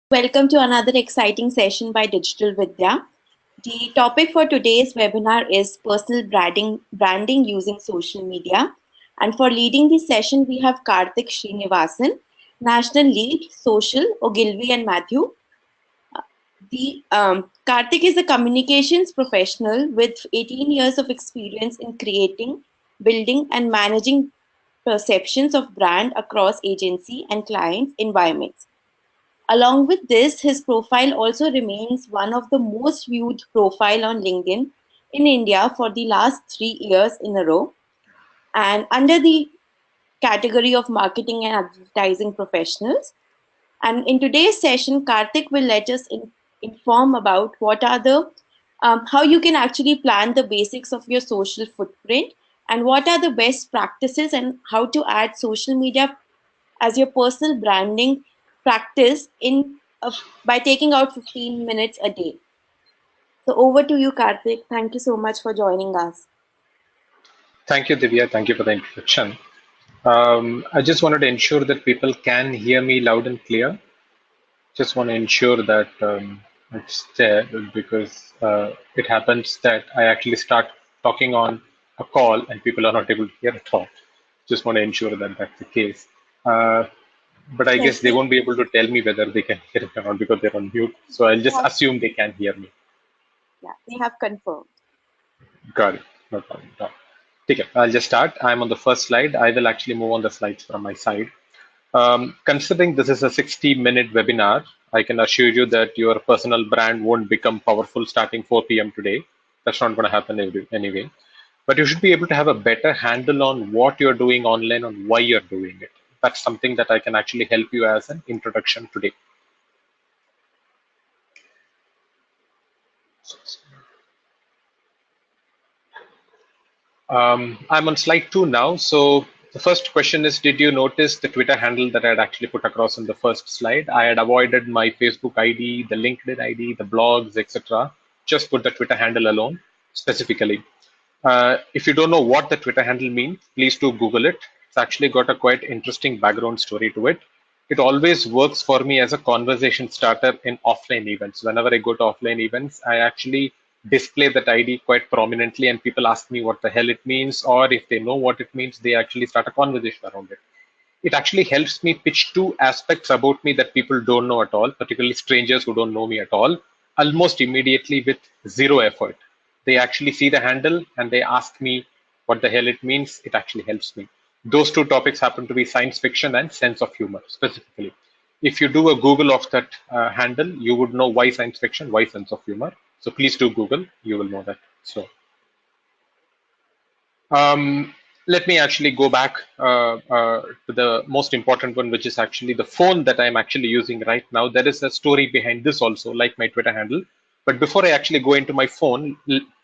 Welcome to another exciting session by Digital Vidya. The topic for today's webinar is personal branding using social media. And for leading this session, we have Karthik Srinivasan, National Lead, Social, Ogilvy and Matthew. Karthik is a communications professional with 18 years of experience in creating, building, and managing perceptions of brand across agency and client environments. Along with this, his profile also remains one of the most viewed profile on LinkedIn in India for the last 3 years in a row. And under the category of marketing and advertising professionals. And in today's session, Karthik will let us inform about what are the how you can actually plan the basics of your social footprint and what are the best practices and how to add social media as your personal branding practice by taking out 15 minutes a day. So over to you, Karthik. Thank you so much for joining us. Thank you, Divya. Thank you for the introduction. I just wanted to ensure that people can hear me loud and clear. Just want to ensure that it's there because it happens that I actually start talking on a call and people are not able to hear at all. Just want to ensure that that's the case. But I Yes, guess they won't be able to tell me whether they can hear it or not because they're on mute. So I'll just assume they can hear me. they have confirmed. Got it. No problem. No. Okay, I'll just start. I'm on the first slide. I will actually move on the slides from my side. Considering this is a 60-minute webinar, I can assure you that your personal brand won't become powerful starting 4 p.m. today. That's not going to happen anyway. But you should be able to have a better handle on what you're doing online and why you're doing it. That's something that I can actually help you as an introduction today. I'm on slide 2 now. So the first question is, did you notice the Twitter handle that I had actually put across in the first slide? I had avoided my Facebook ID, the LinkedIn ID, the blogs, etc. Just put the Twitter handle alone specifically. If you don't know what the Twitter handle means, please do Google it. It's actually got a quite interesting background story to it. It always works for me as a conversation starter in offline events. Whenever I go to offline events, I actually display that ID quite prominently and people ask me what the hell it means, or if they know what it means, they actually start a conversation around it. It actually helps me pitch two aspects about me that people don't know at all, particularly strangers who don't know me at all, almost immediately with zero effort. They actually see the handle and they ask me what the hell it means. It actually helps me. Those two topics happen to be science fiction and sense of humor specifically. If you do a Google of that handle, you would know why science fiction, why sense of humor. So please do Google, you will know that. So let me actually go back to the most important one, which is actually the phone that I'm actually using right now. There is a story behind this also, like my Twitter handle. But before I actually go into my phone,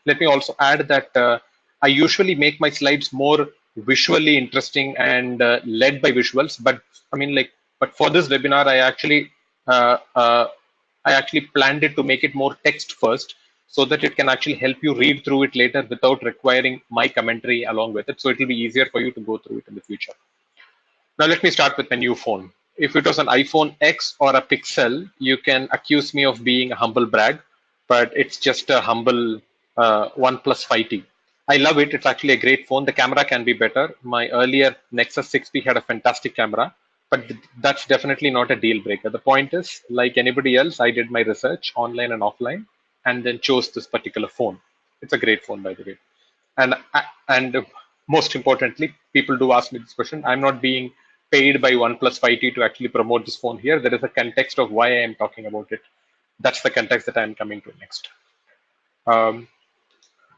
let me also add that I usually make my slides more visually interesting and led by visuals. But I mean, but for this webinar, uh, uh, I actually planned it to make it more text first, so that it can actually help you read through it later without requiring my commentary along with it. So it will be easier for you to go through it in the future. Now let me start with my new phone. If it was an iPhone X or a Pixel, you can accuse me of being a humble brag, but it's just a humble OnePlus 5T. I love it. It's actually a great phone. The camera can be better. My earlier Nexus 6P had a fantastic camera, but that's definitely not a deal breaker. The point is, like anybody else, I did my research online and offline and then chose this particular phone. It's a great phone, by the way. And most importantly, people do ask me this question. I'm not being paid by OnePlus 5T to actually promote this phone here. There is a context of why I am talking about it. That's the context that I'm coming to next.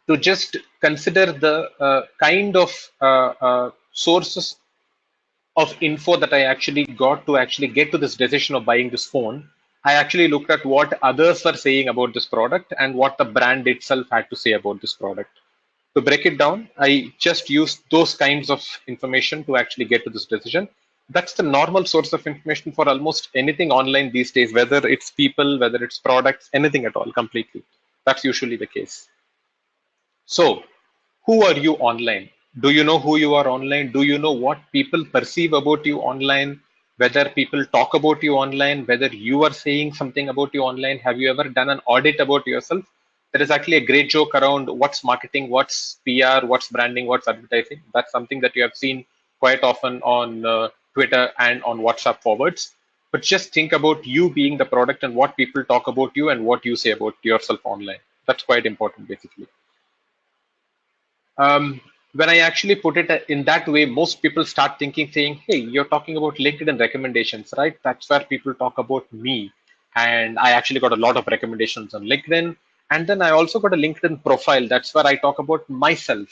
To just consider the kind of sources of info that I actually got to actually get to this decision of buying this phone, I actually looked at what others were saying about this product and what the brand itself had to say about this product. To break it down, I just used those kinds of information to actually get to this decision. That's the normal source of information for almost anything online these days, whether it's people, whether it's products, anything at all, completely. That's usually the case. So, who are you online? Do you know who you are online? Do you know what people perceive about you online? whether people talk about you online, whether you are saying something about you online. Have you ever done an audit about yourself? There is actually a great joke around what's marketing, what's PR, what's branding, what's advertising. That's something that you have seen quite often on Twitter and on WhatsApp forwards. But just think about you being the product and what people talk about you and what you say about yourself online. That's quite important, basically. When I actually put it in that way, most people start thinking, saying, hey, you're talking about LinkedIn recommendations, right? That's where people talk about me. And I actually got a lot of recommendations on LinkedIn. And then I also got a LinkedIn profile. That's where I talk about myself,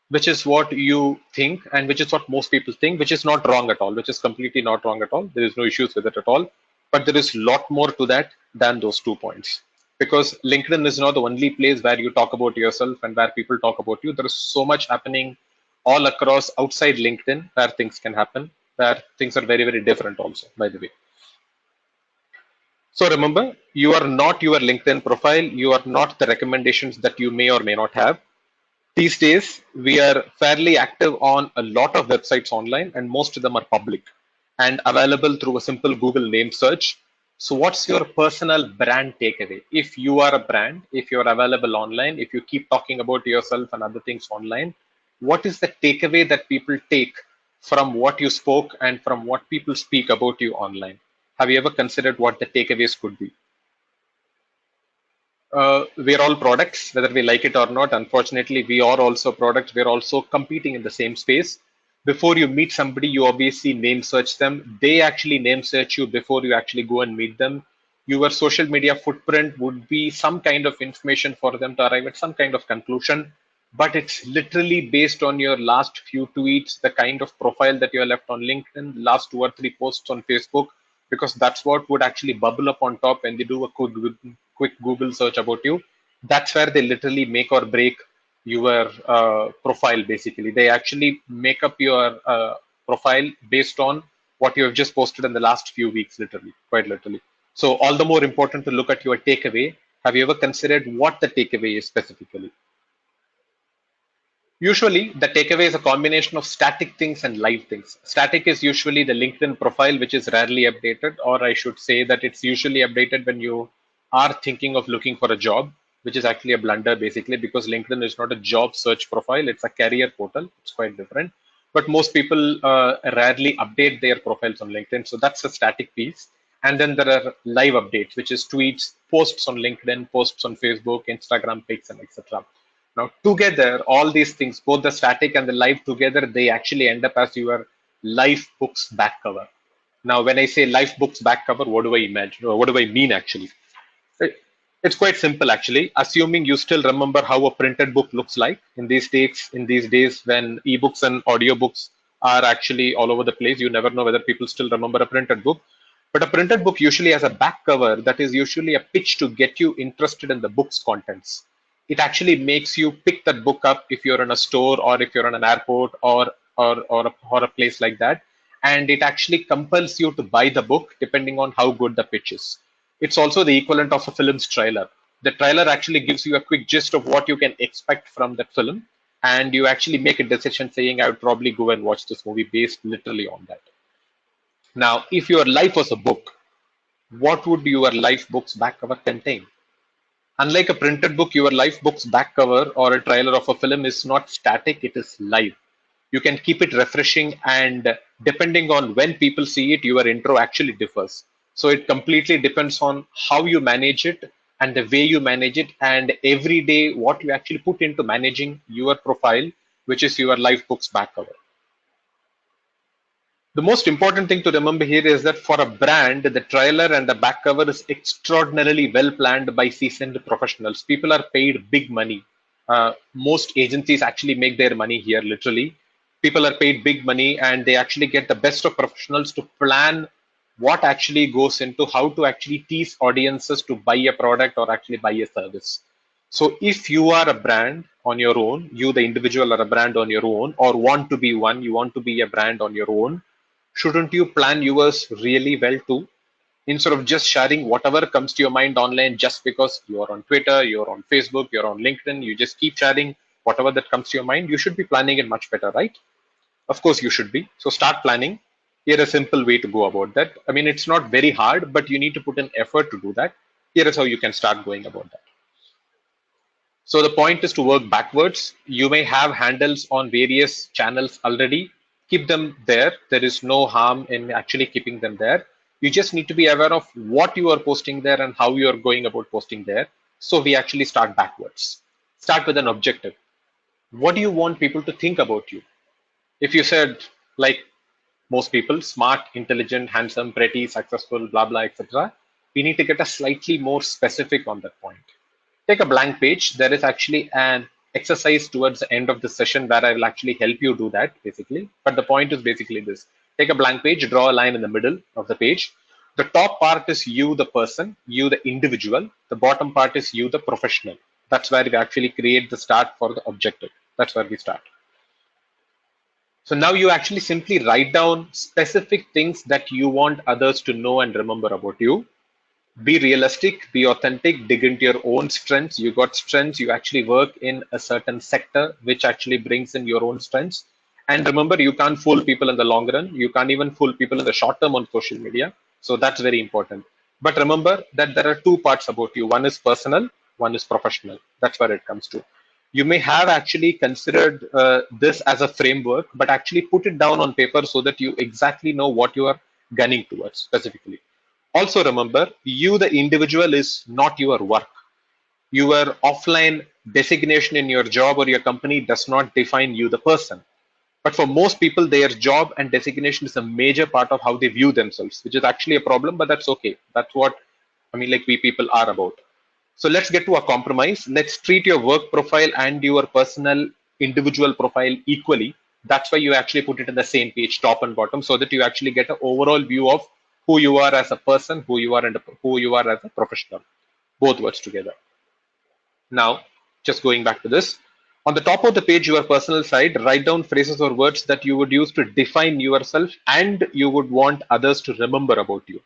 which is what you think and which is what most people think, which is not wrong at all, which is completely not wrong at all. There is no issues with it at all. But there is a lot more to that than those 2 points. Because LinkedIn is not the only place where you talk about yourself and where people talk about you. There is so much happening all across outside LinkedIn where things can happen, where things are very, very different also, by the way. So remember, you are not your LinkedIn profile. You are not the recommendations that you may or may not have. These days, we are fairly active on a lot of websites online, and most of them are public and available through a simple Google name search. So, what's your personal brand takeaway? If you are a brand, if you're available online, if you keep talking about yourself and other things online, what is the takeaway that people take from what you spoke and from what people speak about you online? Have you ever considered what the takeaways could be? We're all products, whether we like it or not. Unfortunately, we are also products. We're also competing in the same space. Before you meet somebody, you obviously name search them. They actually name search you before you actually go and meet them. Your social media footprint would be some kind of information for them to arrive at some kind of conclusion. But it's literally based on your last few tweets, the kind of profile that you have left on LinkedIn, last 2 or 3 posts on Facebook, because that's what would actually bubble up on top when they do a quick Google search about you. That's where they literally make or break your profile. Basically, they actually make up your profile based on what you have just posted in the last few weeks, literally, quite literally. So, all the more important to look at your takeaway. Have you ever considered what the takeaway is specifically? Usually, the takeaway is a combination of static things and live things. Static is usually the LinkedIn profile, which is rarely updated, or I should say that it's usually updated when you are thinking of looking for a job, which is actually a blunder basically because LinkedIn is not a job search profile, it's a career portal. It's quite different. But most people rarely update their profiles on LinkedIn. So that's a static piece. And then there are live updates, which is tweets, posts on LinkedIn, posts on Facebook, Instagram, pics, and etc. Now, together, all these things, both the static and the live together, they actually end up as your life books back cover. Now, when I say life books back cover, what do I imagine? Or what do I mean actually? It- It's quite simple actually. Assuming you still remember how a printed book looks like in these days when ebooks and audiobooks are actually all over the place, you never know whether people still remember a printed book. But a printed book usually has a back cover that is usually a pitch to get you interested in the book's contents. It actually makes you pick that book up if you're in a store or if you're in an airport or a place like that. And it actually compels you to buy the book depending on how good the pitch is. It's also the equivalent of a film's trailer. The trailer actually gives you a quick gist of what you can expect from that film, and you actually make a decision saying, I would probably go and watch this movie based literally on that. Now, if your life was a book, what would your life book's back cover contain? Unlike a printed book, your life book's back cover or a trailer of a film is not static, it is live. You can keep it refreshing, and depending on when people see it, your intro actually differs. So it completely depends on how you manage it and the way you manage it, and every day what you actually put into managing your profile, which is your life book's back cover. The most important thing to remember here is that for a brand, the trailer and the back cover is extraordinarily well planned by seasoned professionals. People are paid big money. Most agencies actually make their money here, literally. People are paid big money and they actually get the best of professionals to plan what actually goes into how to actually tease audiences to buy a product or actually buy a service. So if you are a brand on your own, you the individual are a brand on your own, or want to be one, you want to be a brand on your own, shouldn't you plan yours really well too? Instead of just sharing whatever comes to your mind online just because you're on Twitter, you're on Facebook, you're on LinkedIn, you just keep sharing whatever that comes to your mind, you should be planning it much better, right? Of course, you should be. So start planning. Here a simple way to go about that. I mean, it's not very hard, but you need to put an effort to do that. Here is how you can start going about that. So the point is to work backwards. You may have handles on various channels already. Keep them there. There is no harm in actually keeping them there. You just need to be aware of what you are posting there and how you are going about posting there. So we actually start backwards. Start with an objective. What do you want people to think about you? If you said, like most people, smart, intelligent, handsome, pretty, successful, blah, blah, etc., we need to get a slightly more specific on that point. Take a blank page. There is actually an exercise towards the end of the session where I will actually help you do that basically. But the point is basically this. Take a blank page, draw a line in the middle of the page. The top part is you, the person, you, the individual. The bottom part is you, the professional. That's where we actually create the start for the objective. That's where we start. So now you actually simply write down specific things that you want others to know and remember about you. Be realistic, be authentic, dig into your own strengths. You got strengths, you actually work in a certain sector which actually brings in your own strengths. And remember, you can't fool people in the long run. You can't even fool people in the short term on social media. So that's very important. But remember that there are two parts about you. One is personal, one is professional. That's where it comes to. You may have actually considered this as a framework, but actually put it down on paper so that you exactly know what you are gunning towards specifically. Also remember, you the individual is not your work. Your offline designation in your job or your company does not define you the person. But for most people, their job and designation is a major part of how they view themselves, which is actually a problem, but that's okay. That's what I mean, like we people are about. So let's get to a compromise. Let's treat your work profile and your personal individual profile equally. That's why you actually put it in the same page, top and bottom, so that you actually get an overall view of who you are as a person, who you are, and who you are as a professional. Both words together. Now, just going back to this. On the top of the page, your personal side, write down phrases or words that you would use to define yourself and you would want others to remember about you.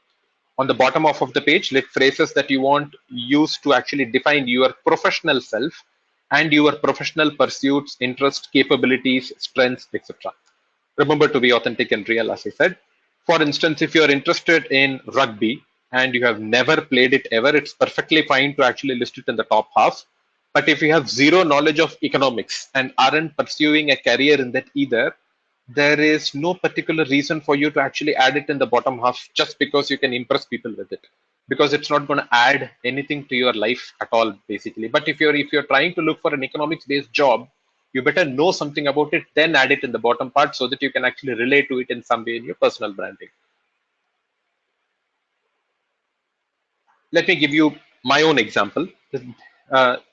On the bottom half of the page, let phrases that you want used to actually define your professional self and your professional pursuits, interests, capabilities, strengths, etc. Remember to be authentic and real, as I said. For instance, if you're interested in rugby and you have never played it ever, it's perfectly fine to actually list it in the top half. But if you have zero knowledge of economics and aren't pursuing a career in that either, there is no particular reason for you to actually add it in the bottom half just because you can impress people with it, because it's not going to add anything to your life at all basically. But if you're trying to look for an economics based job, you better know something about it, then add it in the bottom part so that you can actually relate to it in some way in your personal branding. Let me give you my own example.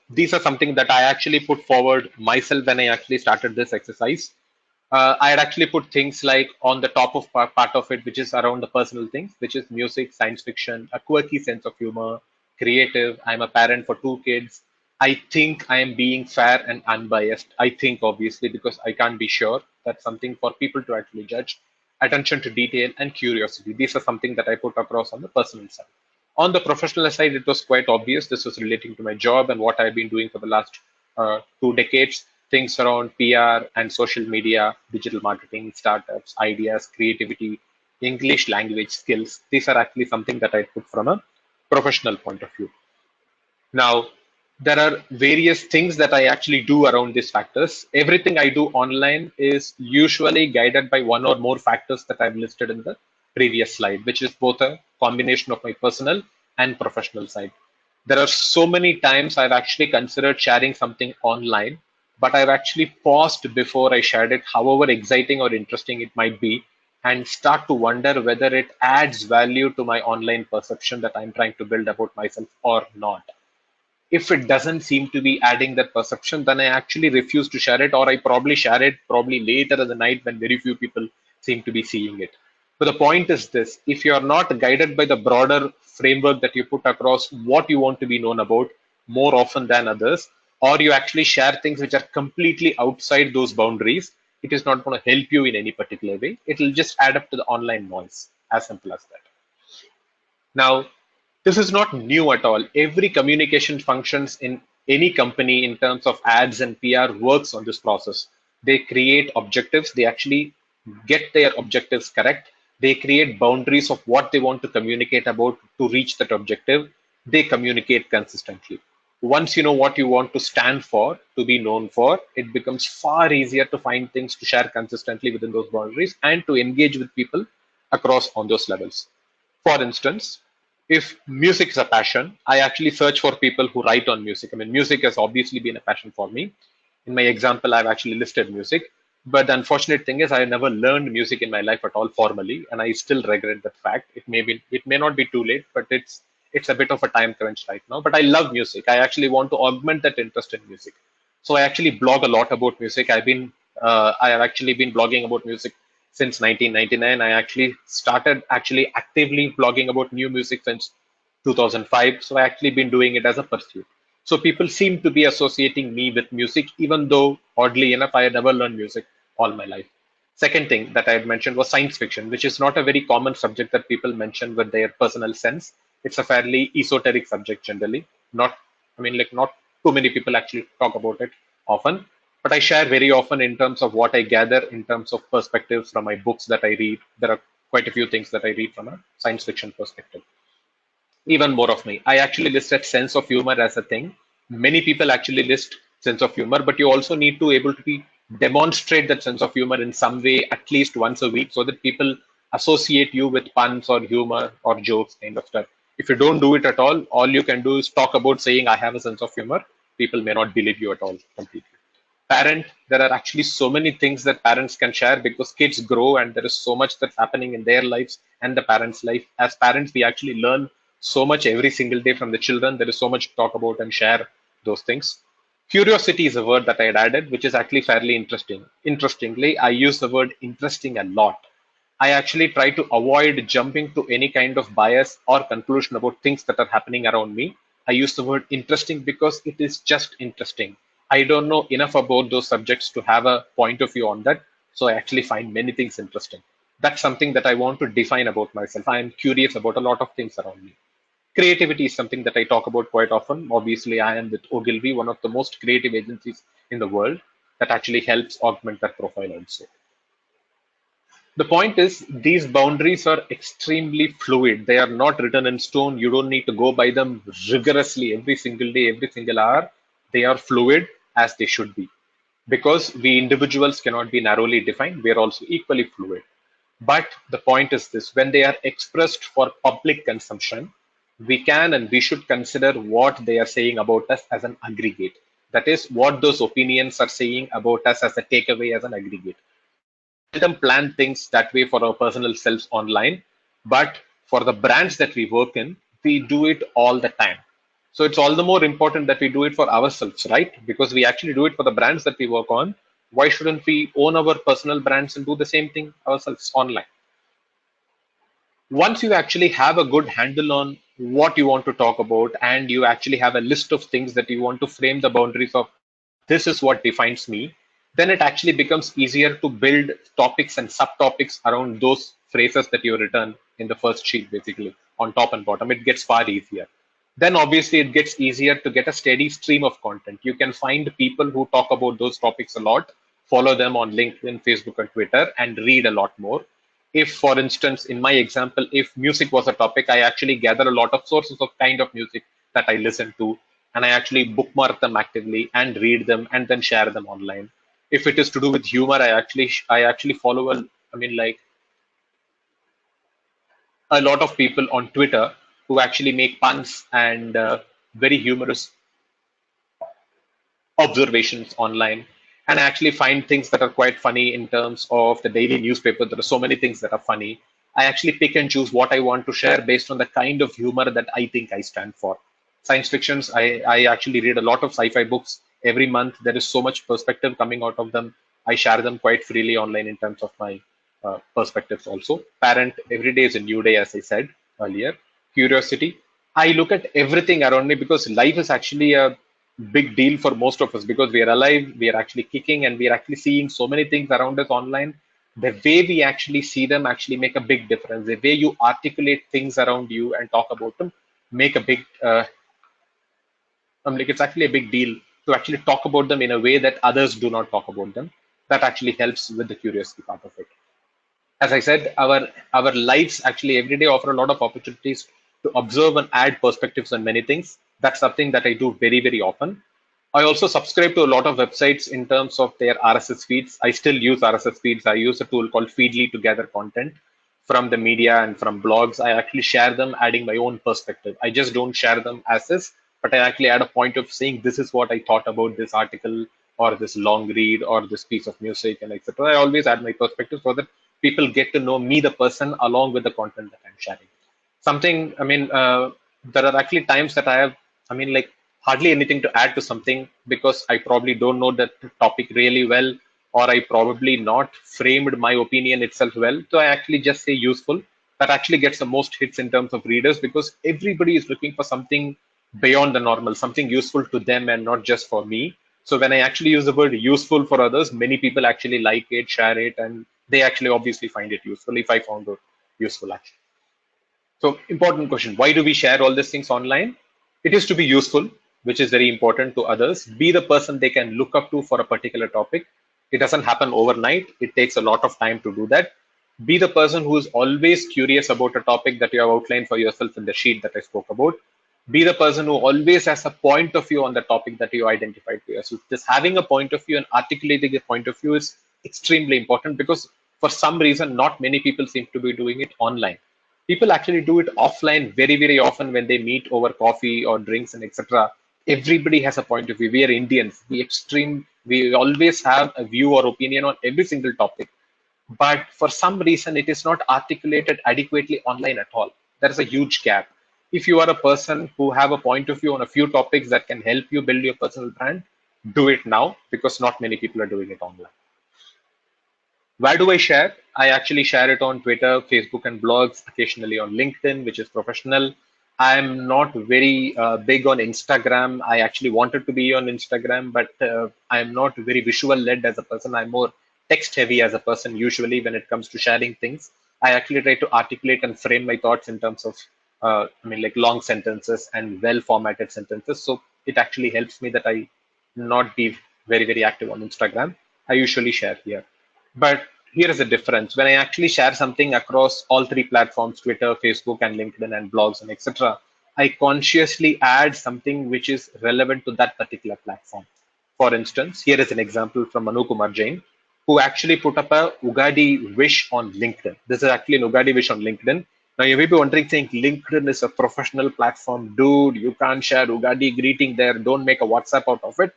These are something that I actually put forward myself when I actually started this exercise. I had actually put things like on the top of part of it, which is around the personal things, which is music, science fiction, a quirky sense of humor, creative. I'm a parent for two kids. I think I am being fair and unbiased. I think, obviously, because I can't be sure. That's something for people to actually judge. Attention to detail and curiosity. These are something that I put across on the personal side. On the professional side, it was quite obvious. This was relating to my job and what I've been doing for the last 2 decades. Things around PR and social media, digital marketing, startups, ideas, creativity, English language skills. These are actually something that I put from a professional point of view. Now, there are various things that I actually do around these factors. Everything I do online is usually guided by one or more factors that I've listed in the previous slide, which is both a combination of my personal and professional side. There are so many times I've actually considered sharing something online, but I've actually paused before I shared it, however exciting or interesting it might be, and start to wonder whether it adds value to my online perception that I'm trying to build about myself or not. If it doesn't seem to be adding that perception, then I actually refuse to share it, or I probably share it probably later in the night when very few people seem to be seeing it. But the point is this: if you are not guided by the broader framework that you put across what you want to be known about more often than others, or you actually share things which are completely outside those boundaries, it is not going to help you in any particular way. It will just add up to the online noise. As simple as that. Now, this is not new at all. Every communication functions in any company in terms of ads and PR works on this process. They create objectives, they actually get their objectives correct. They create boundaries of what they want to communicate about to reach that objective. They communicate consistently. Once you know what you want to stand for, to be known for, it becomes far easier to find things to share consistently within those boundaries and to engage with people across on those levels. For instance, if music is a passion, I actually search for people who write on music. I mean, music has obviously been a passion for me. In my example, I've actually listed music. But the unfortunate thing is I never learned music in my life at all formally, and I still regret that fact. It may not be too late, but it's a bit of a time crunch right now. But I love music. I actually want to augment that interest in music. So I actually blog a lot about music. I have actually been blogging about music since 1999. I actually started actually actively blogging about new music since 2005. So I actually been doing it as a pursuit. So people seem to be associating me with music, even though oddly enough, I had never learned music all my life. Second thing that I had mentioned was science fiction, which is not a very common subject that people mention with their personal sense. It's a fairly esoteric subject generally. Not, I mean, like not too many people actually talk about it often, but I share very often in terms of what I gather in terms of perspectives from my books that I read. There are quite a few things that I read from a science fiction perspective. Even more of me. I actually listed sense of humor as a thing. Many people actually list sense of humor, but you also need to able to be demonstrate that sense of humor in some way at least once a week so that people associate you with puns or humor or jokes kind of stuff. If you don't do it at all you can do is talk about saying I have a sense of humor. People may not believe you at all completely. Parent, there are actually so many things that parents can share because kids grow and there is so much that's happening in their lives and the parents' life. As parents, we actually learn so much every single day from the children. There is so much to talk about and share those things. Curiosity is a word that I had added, which is actually fairly interesting. Interestingly, I use the word interesting a lot. I actually try to avoid jumping to any kind of bias or conclusion about things that are happening around me. I use the word interesting because it is just interesting. I don't know enough about those subjects to have a point of view on that. So I actually find many things interesting. That's something that I want to define about myself. I am curious about a lot of things around me. Creativity is something that I talk about quite often. Obviously, I am with Ogilvy, one of the most creative agencies in the world that actually helps augment that profile also. The point is, these boundaries are extremely fluid. They are not written in stone. You don't need to go by them rigorously every single day, every single hour. They are fluid as they should be. Because we individuals cannot be narrowly defined, we are also equally fluid. But the point is this, when they are expressed for public consumption, we can and we should consider what they are saying about us as an aggregate. That is, what those opinions are saying about us as a takeaway as an aggregate. We seldom plan things that way for our personal selves online, but for the brands that we work in, we do it all the time. So it's all the more important that we do it for ourselves, right? Because we actually do it for the brands that we work on. Why shouldn't we own our personal brands and do the same thing ourselves online? Once you actually have a good handle on what you want to talk about and you actually have a list of things that you want to frame the boundaries of, this is what defines me, then it actually becomes easier to build topics and subtopics around those phrases that you written in the first sheet, basically on top and bottom. It gets far easier. Then obviously it gets easier to get a steady stream of content. You can find people who talk about those topics a lot, follow them on LinkedIn, Facebook, and Twitter, and read a lot more. If, for instance, in my example, if music was a topic, I actually gather a lot of sources of kind of music that I listen to, and I actually bookmark them actively and read them and then share them online. If it is to do with humor, I actually follow I mean like a lot of people on Twitter who actually make puns and very humorous observations online, and I actually find things that are quite funny in terms of the daily newspaper. There are so many things that are funny. I actually pick and choose what I want to share based on the kind of humor that I think I stand for. Science fictions, I actually read a lot of sci-fi books every month. There is so much perspective coming out of them. I share them quite freely online in terms of my perspectives also. Parent, every day is a new day, as I said earlier. Curiosity, I look at everything around me because life is actually a big deal for most of us because we are alive, we are actually kicking, and we are actually seeing so many things around us online. The way we actually see them actually make a big difference. The way you articulate things around you and talk about them make a big, like it's actually a big deal to actually talk about them in a way that others do not talk about them. That actually helps with the curiosity part of it. As I said, our lives actually every day offer a lot of opportunities to observe and add perspectives on many things. That's something that I do very, very often. I also subscribe to a lot of websites in terms of their RSS feeds. I still use RSS feeds. I use a tool called Feedly to gather content from the media and from blogs. I actually share them, adding my own perspective. I just don't share them as is, but I actually add a point of saying this is what I thought about this article or this long read or this piece of music and etc. I always add my perspective so that people get to know me, the person, along with the content that I'm sharing. Something, there are actually times that I have, like hardly anything to add to something because I probably don't know that topic really well, or I probably not framed my opinion itself well. So I actually just say useful. That actually gets the most hits in terms of readers because everybody is looking for something beyond the normal, something useful to them and not just for me. So when I actually use the word useful for others, many people actually like it, share it, and they actually obviously find it useful if I found it useful actually. So important question, why do we share all these things online? It is to be useful, which is very important to others. Be the person they can look up to for a particular topic. It doesn't happen overnight. It takes a lot of time to do that. Be the person who is always curious about a topic that you have outlined for yourself in the sheet that I spoke about. Be the person who always has a point of view on the topic that you identified for yourself. Just having a point of view and articulating a point of view is extremely important because for some reason, not many people seem to be doing it online. People actually do it offline very, very often when they meet over coffee or drinks and etc. Everybody has a point of view. We are Indians. We always have a view or opinion on every single topic. But for some reason, it is not articulated adequately online at all. There is a huge gap. If you are a person who have a point of view on a few topics that can help you build your personal brand, do it now because not many people are doing it online. Where do I share? I actually share it on Twitter, Facebook, and blogs, occasionally on LinkedIn, which is professional. I'm not very big on Instagram. I actually wanted to be on Instagram, but I'm not very visual led as a person. I'm more text heavy as a person, usually, when it comes to sharing things. I actually try to articulate and frame my thoughts in terms of, like long sentences and well formatted sentences. So it actually helps me that I not be very, very active on Instagram. I usually share here. But here is the difference. When I actually share something across all three platforms, Twitter, Facebook, and LinkedIn, and blogs, and etc., I consciously add something which is relevant to that particular platform. For instance, here is an example from Manu Kumar Jain, who actually put up a Ugadi wish on LinkedIn. This is actually an Ugadi wish on LinkedIn. Now, you may be wondering, saying LinkedIn is a professional platform. Dude, you can't share Ugadi greeting there. Don't make a WhatsApp out of it.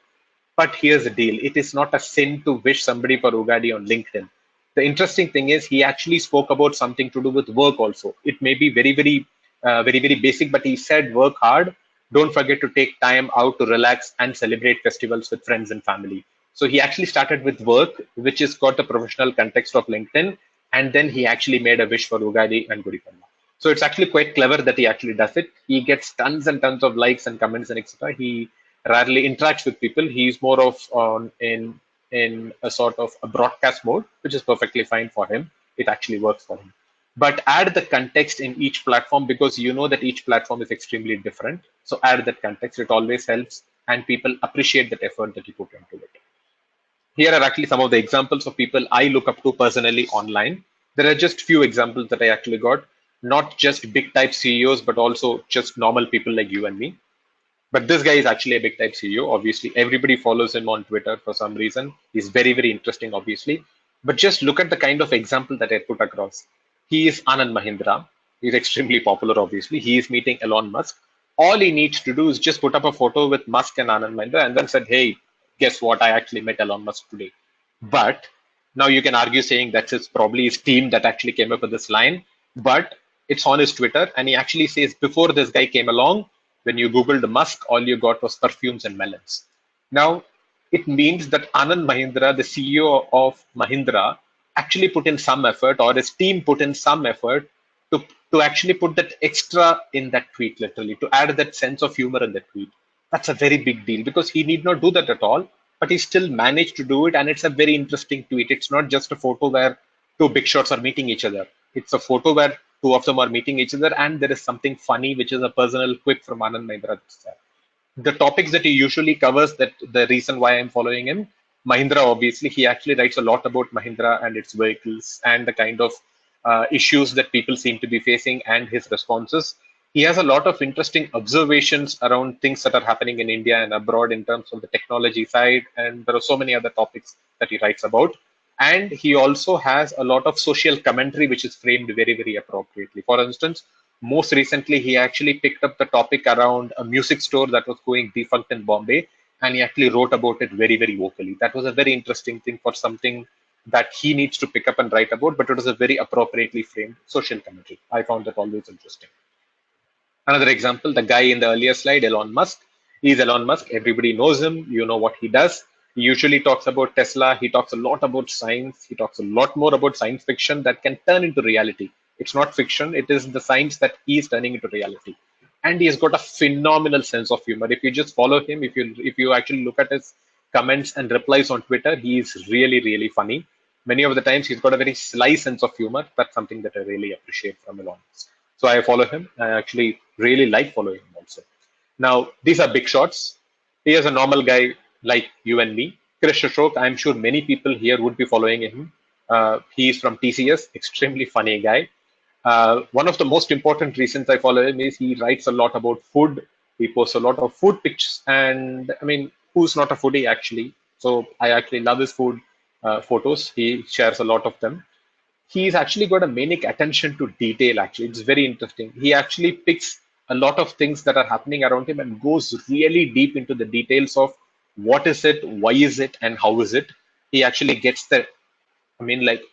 But here's the deal, it is not a sin to wish somebody for Ugadi on LinkedIn. The interesting thing is he actually spoke about something to do with work also. It may be very, very basic, but he said work hard. Don't forget to take time out to relax and celebrate festivals with friends and family. So he actually started with work, which has got the professional context of LinkedIn. And then he actually made a wish for Ugadi and Gudi Padwa. So it's actually quite clever that he actually does it. He gets tons and tons of likes and comments and etc. He rarely interacts with people. He's more of on in a sort of a broadcast mode, which is perfectly fine for him. It actually works for him. But add the context in each platform because you know that each platform is extremely different. So add that context. It always helps, and people appreciate that effort that you put into it. Here are actually some of the examples of people I look up to personally online. There are just few examples that I actually got, not just big type CEOs, but also just normal people like you and me. But this guy is actually a big type CEO. Obviously, everybody follows him on Twitter for some reason. He's very, very interesting, obviously. But just look at the kind of example that I put across. He is Anand Mahindra. He's extremely popular, obviously. He is meeting Elon Musk. All he needs to do is just put up a photo with Musk and Anand Mahindra and then said, hey, guess what? I actually met Elon Musk today. But now you can argue saying that's probably his team that actually came up with this line. But it's on his Twitter, and he actually says before this guy came along, when you Googled Musk, all you got was perfumes and melons. Now, it means that Anand Mahindra, the CEO of Mahindra, actually put in some effort, or his team put in some effort to, to actually put that extra in that tweet, literally, to add that sense of humor in the tweet. That's a very big deal because he need not do that at all, but he still managed to do it. And it's a very interesting tweet. It's not just a photo where two big shots are meeting each other. It's a photo where two of them are meeting each other, and there is something funny, which is a personal quip from Anand Mahindra. The topics that he usually covers, that the reason why I'm following him, Mahindra, obviously, he actually writes a lot about Mahindra and its vehicles and the kind of issues that people seem to be facing and his responses. He has a lot of interesting observations around things that are happening in India and abroad in terms of the technology side, and there are so many other topics that he writes about. And he also has a lot of social commentary, which is framed very, very appropriately. For instance, most recently, he actually picked up the topic around a music store that was going defunct in Bombay, and he actually wrote about it very, very vocally. That was a very interesting thing for something that he needs to pick up and write about, but it was a very appropriately framed social commentary. I found that always interesting. Another example, the guy in the earlier slide, Elon Musk. He's Elon Musk. Everybody knows him. You know what he does. He usually talks about Tesla. He talks a lot about science. He talks a lot more about science fiction that can turn into reality. It's not fiction. It is the science that he is turning into reality. And he has got a phenomenal sense of humor. If you just follow him, if you actually look at his comments and replies on Twitter, he is really, really funny. Many of the times he's got a very sly sense of humor. That's something that I really appreciate from Elon Musk. So I follow him. I actually really like following him also. Now, these are big shots. He is a normal guy like you and me. Krishna Shroff, I'm sure many people here would be following him. He is from TCS, extremely funny guy. One of the most important reasons I follow him is he writes a lot about food. He posts a lot of food pictures, and I mean, who's not a foodie actually? So I actually love his food photos. He shares a lot of them. He's actually got a manic attention to detail. Actually, it's very interesting. He actually picks a lot of things that are happening around him and goes really deep into the details of what is it, why is it, and how is it. He actually gets the, I mean, like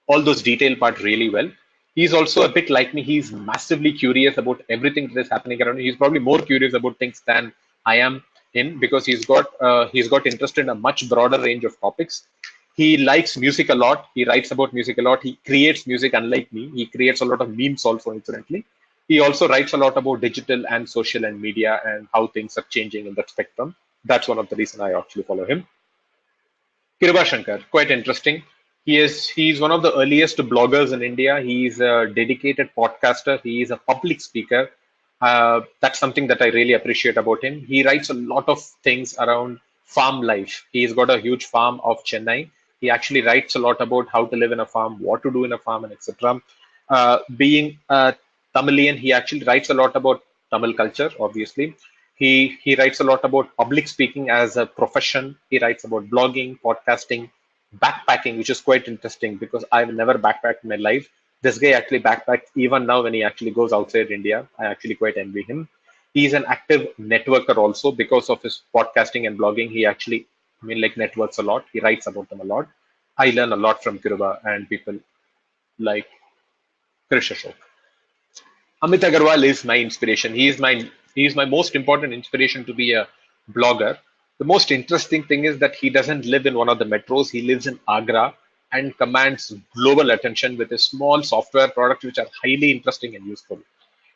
all those detail part really well. He's also a bit like me. He's massively curious about everything that is happening around him. He's probably more curious about things than I am in, because he's got interest in a much broader range of topics. He likes music a lot. He writes about music a lot. He creates music, unlike me. He creates a lot of memes also, incidentally. He also writes a lot about digital and social and media and how things are changing in that spectrum. That's one of the reasons I actually follow him. Kiruba Shankar, quite interesting. He's one of the earliest bloggers in India. He's a dedicated podcaster. He is a public speaker. That's something that I really appreciate about him. He writes a lot of things around farm life. He's got a huge farm of Chennai. He actually writes a lot about how to live in a farm, what to do in a farm, and etc. Being a Tamilian, he actually writes a lot about Tamil culture, obviously. He writes a lot about public speaking as a profession. He writes about blogging, podcasting, backpacking, which is quite interesting because I've never backpacked in my life. This guy actually backpacks even now when he actually goes outside India. I actually quite envy him. He's an active networker also because of his podcasting and blogging. He actually, I mean, like networks a lot. He writes about them a lot. I learn a lot from Kiruba and people like Krishna Shroff. Amit Agarwal is my inspiration. He is my most important inspiration to be a blogger. The most interesting thing is that he doesn't live in one of the metros. He lives in Agra and commands global attention with his small software products, which are highly interesting and useful.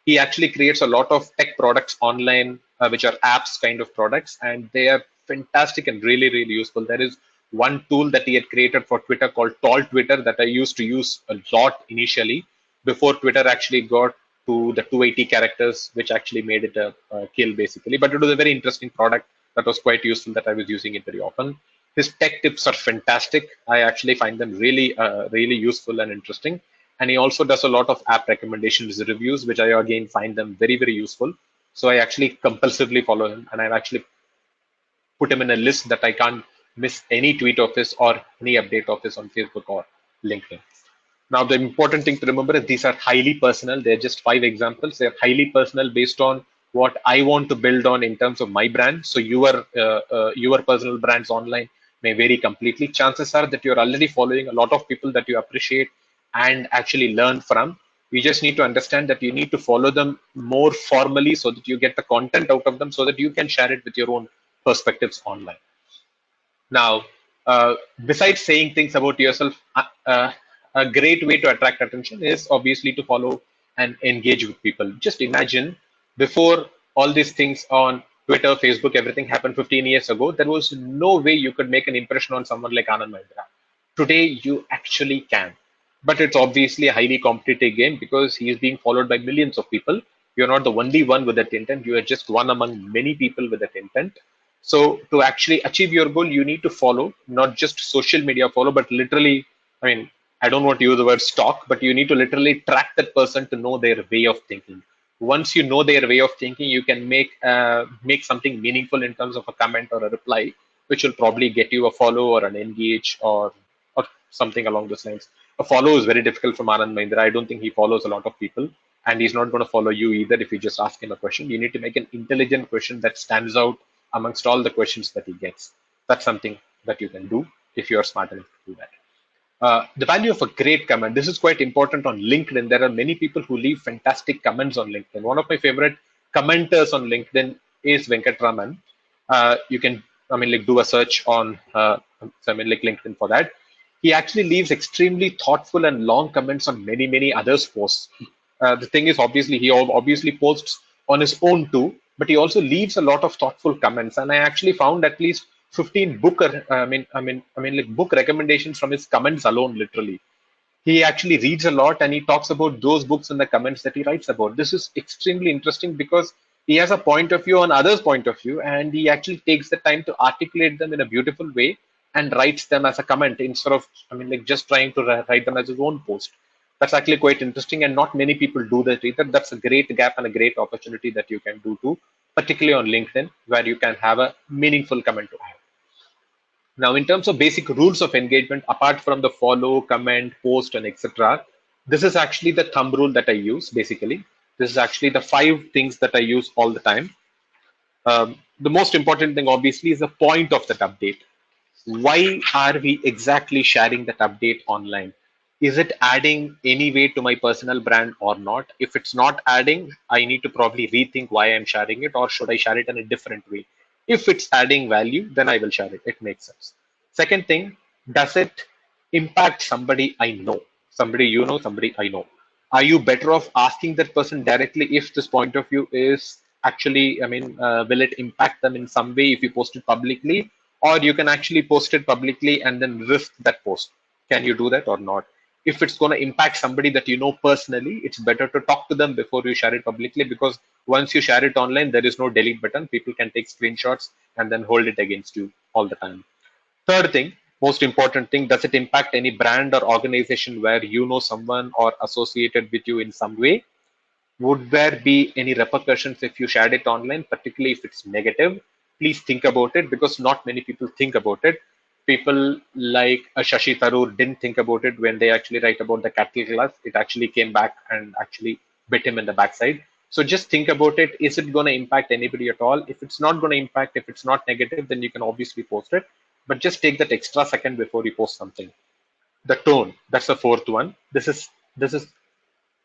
He actually creates a lot of tech products online, which are apps kind of products, and they are fantastic and really, really useful. There is one tool that he had created for Twitter called Tall Twitter that I used to use a lot initially before Twitter actually got to the 280 characters, which actually made it a kill basically. But it was a very interesting product that was quite useful that I was using it very often. His tech tips are fantastic. I actually find them really, really useful and interesting. And he also does a lot of app recommendations reviews, which I again find them very, very useful. So I actually compulsively follow him, and I've actually put him in a list that I can't miss any tweet of his or any update of his on Facebook or LinkedIn. Now, the important thing to remember is these are highly personal. They're just 5 examples. They're highly personal based on what I want to build on in terms of my brand. So your personal brands online may vary completely. Chances are that you're already following a lot of people that you appreciate and actually learn from. You just need to understand that you need to follow them more formally so that you get the content out of them so that you can share it with your own perspectives online. Now, besides saying things about yourself, a great way to attract attention is obviously to follow and engage with people. Just imagine before all these things on Twitter, Facebook, everything happened 15 years ago, there was no way you could make an impression on someone like Anand Mahindra. Today, you actually can. But it's obviously a highly competitive game because he is being followed by millions of people. You're not the only one with that intent. You are just one among many people with that intent. So to actually achieve your goal, you need to follow not just social media follow, but literally, I mean, I don't want to use the word stalk, but you need to literally track that person to know their way of thinking. Once you know their way of thinking, you can make something meaningful in terms of a comment or a reply, which will probably get you a follow or an engage or something along those lines. A follow is very difficult from Anand Mahindra. I don't think he follows a lot of people, and he's not going to follow you either if you just ask him a question. You need to make an intelligent question that stands out amongst all the questions that he gets. That's something that you can do if you are smart enough to do that. The value of a great comment. This is quite important on LinkedIn. There are many people who leave fantastic comments on LinkedIn. One of my favorite commenters on LinkedIn is Venkatraman. You can, I mean, like do a search on, like LinkedIn for that. He actually leaves extremely thoughtful and long comments on many others' posts. The thing is, obviously, he obviously posts on his own too, but he also leaves a lot of thoughtful comments. And I actually found at least 15 book, like book recommendations from his comments alone, literally. He actually reads a lot and he talks about those books in the comments that he writes about. This is extremely interesting because he has a point of view on others' point of view, and he actually takes the time to articulate them in a beautiful way and writes them as a comment instead of, like just trying to write them as his own post. That's actually quite interesting, and not many people do that either. That's a great gap and a great opportunity that you can do too, particularly on LinkedIn, where you can have a meaningful comment to have. Now, in terms of basic rules of engagement, apart from the follow, comment, post, and etc., this is actually the thumb rule that I use basically. This is actually the 5 things that I use all the time. The most important thing, obviously, is the point of that update. Why are we exactly sharing that update online? Is it adding any way to my personal brand or not? If it's not adding, I need to probably rethink why I'm sharing it, or should I share it in a different way? If it's adding value, then I will share it. It makes sense. Second thing, does it impact somebody I know? Somebody you know, somebody I know. Are you better off asking that person directly if this point of view is actually, will it impact them in some way if you post it publicly? Or you can actually post it publicly and then risk that post. Can you do that or not? If it's going to impact somebody that you know personally, it's better to talk to them before you share it publicly, because once you share it online, there is no delete button. People can take screenshots and then hold it against you all the time. Third thing, most important thing, does it impact any brand or organization where you know someone or associated with you in some way? Would there be any repercussions if you shared it online, particularly if it's negative? Please think about it, because not many people think about it. People like Shashi Tharoor didn't think about it when they actually write about the cattle class. It actually came back and actually bit him in the backside. So just think about it. Is it going to impact anybody at all? If it's not going to impact, if it's not negative, then you can obviously post it. But just take that extra second before you post something. The tone, that's the fourth one. This is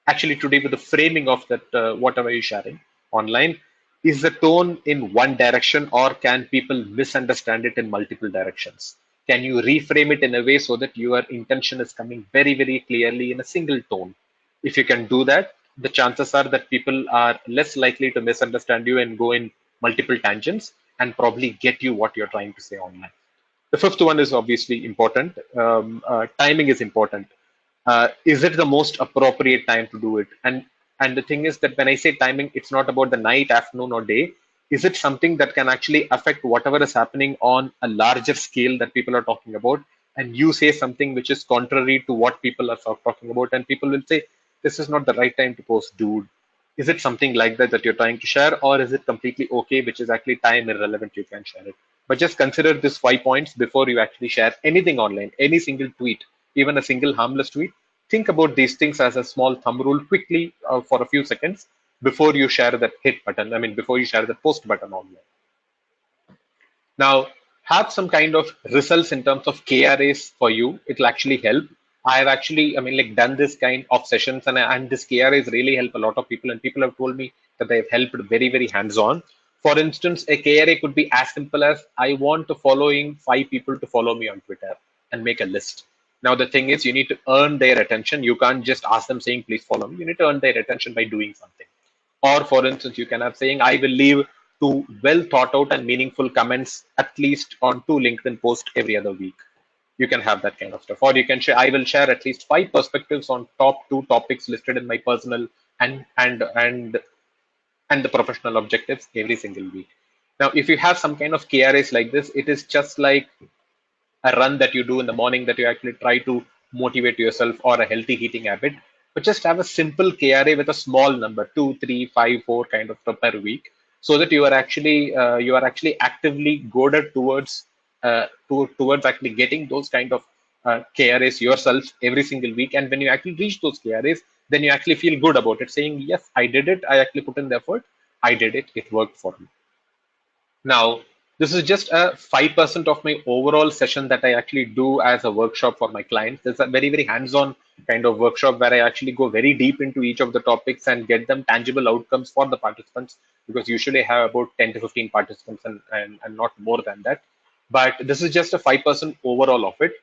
actually today with the framing of that whatever you're sharing online. Is the tone in one direction, or can people misunderstand it in multiple directions? Can you reframe it in a way so that your intention is coming very clearly in a single tone? If you can do that, the chances are that people are less likely to misunderstand you and go in multiple tangents and probably get you what you're trying to say online. The fifth one is obviously important. Timing is important. Is it the most appropriate time to do it? And the thing is that when I say timing, it's not about the night, afternoon, or day. Is it something that can actually affect whatever is happening on a larger scale that people are talking about? And you say something which is contrary to what people are talking about, and people will say, "This is not the right time to post, dude." Is it something like that that you're trying to share, or is it completely okay, which is actually time irrelevant? You can share it. But just consider these 5 points before you actually share anything online, any single tweet, even a single harmless tweet. Think about these things as a small thumb rule quickly for a few seconds before you share that hit button. Before you share the post button online. Now, have some kind of results in terms of KRAs for you. It'll actually help. I've actually, done this kind of sessions, and this KRAs really help a lot of people. And people have told me that they've helped very hands-on. For instance, a KRA could be as simple as, I want the following 5 people to follow me on Twitter, and make a list. Now, the thing is, you need to earn their attention. You can't just ask them saying, please follow me. You need to earn their attention by doing something. Or for instance, you can have saying, I will leave 2 well thought out and meaningful comments at least on 2 LinkedIn posts every other week. You can have that kind of stuff. Or you can share, I will share at least 5 perspectives on top 2 topics listed in my personal and the professional objectives every single week. Now, if you have some kind of KRAs like this, it is just like a run that you do in the morning, that you actually try to motivate yourself or a healthy eating habit, but just have a simple KRA with a small number, 2, 3, 5, 4 kind of per week, so that you are actually actively goaded towards actually getting those kind of KRAs yourself every single week. And when you actually reach those KRAs, then you actually feel good about it, saying, yes, I did it. I actually put in the effort. I did it. It worked for me. Now, this is just a 5% of my overall session that I actually do as a workshop for my clients. It's a very, very hands-on kind of workshop where I actually go very deep into each of the topics and get them tangible outcomes for the participants, because usually I have about 10 to 15 participants and not more than that. But this is just a 5% overall of it.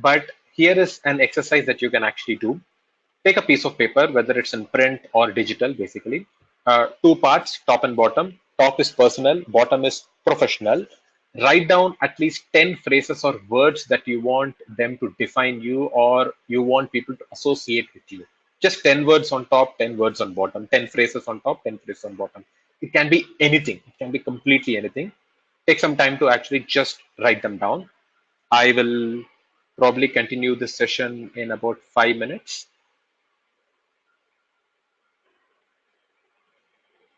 But here is an exercise that you can actually do. Take a piece of paper, whether it's in print or digital, basically. Two parts, top and bottom. Top is personal, bottom is professional. Write down at least 10 phrases or words that you want them to define you, or you want people to associate with you. Just 10 words on top, 10 words on bottom, 10 phrases on top, 10 phrases on bottom. It can be anything, it can be completely anything. Take some time to actually just write them down. I will probably continue this session in about 5 minutes.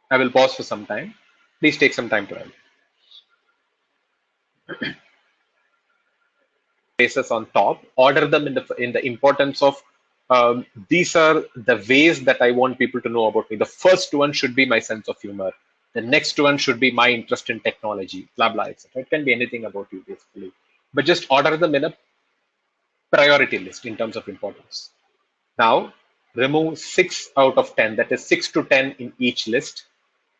I will pause for some time. Please take some time to write. Places on top, order them in the importance of these are the ways that I want people to know about me. The first one should be my sense of humor. The next one should be my interest in technology, blah blah, etc. It can be anything about you basically, but just order them in a priority list in terms of importance. Now, remove 6 out of 10. That is 6 to 10 in each list.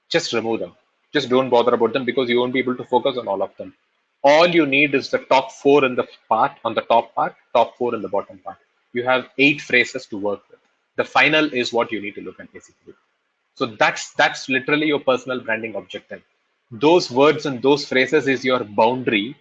Just remove them. Just don't bother about them, because you won't be able to focus on all of them. All you need is the top 4 in the part, on the top part, top 4 in the bottom part. You have 8 phrases to work with. The final is what you need to look at basically. So that's literally your personal branding objective. Those words and those phrases is your boundary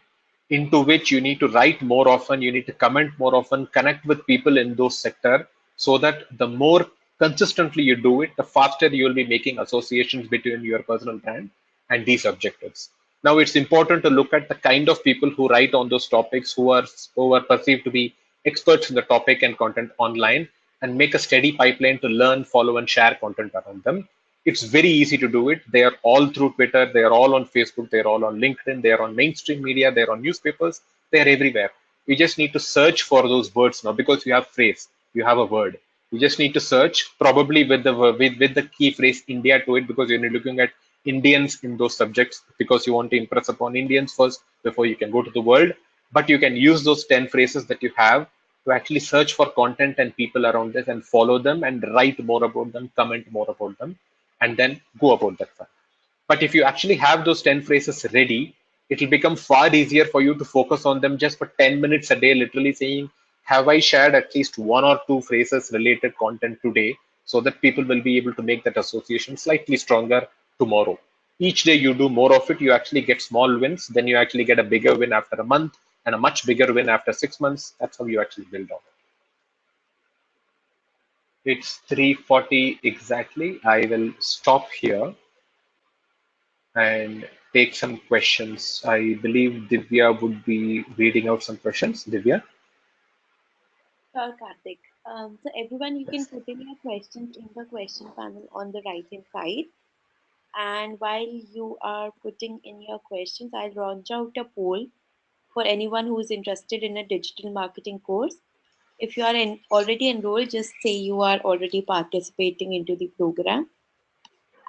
into which you need to write more often, you need to comment more often, connect with people in those sector, so that the more consistently you do it, the faster you will be making associations between your personal brand and these objectives. Now, it's important to look at the kind of people who write on those topics, who are perceived to be experts in the topic and content online, and make a steady pipeline to learn, follow, and share content around them. It's very easy to do it. They are all through Twitter, they are all on Facebook, they are all on LinkedIn, they are on mainstream media, they are on newspapers, they are everywhere. You just need to search for those words now, because you have phrase, you have a word. You just need to search, probably with the key phrase India to it, because you're looking at Indians in those subjects, because you want to impress upon Indians first before you can go to the world. But you can use those 10 phrases that you have to actually search for content and people around this and follow them and write more about them, comment more about them, and then go about that fun. But if you actually have those 10 phrases ready, it will become far easier for you to focus on them just for 10 minutes a day, literally saying, have I shared at least 1 or 2 phrases related content today, so that people will be able to make that association slightly stronger tomorrow. Each day you do more of it, you actually get small wins, then you actually get a bigger win after a month and a much bigger win after 6 months. That's how you actually build on it. It's 3:40 exactly. I will stop here and take some questions. I believe Divya would be reading out some questions. Divya? Sure, Karthik. So everyone, you can put in your questions in the question panel on the right hand side. And while you are putting in your questions, I'll launch out a poll for anyone who is interested in a digital marketing course. If you are already enrolled, just say you are already participating into the program.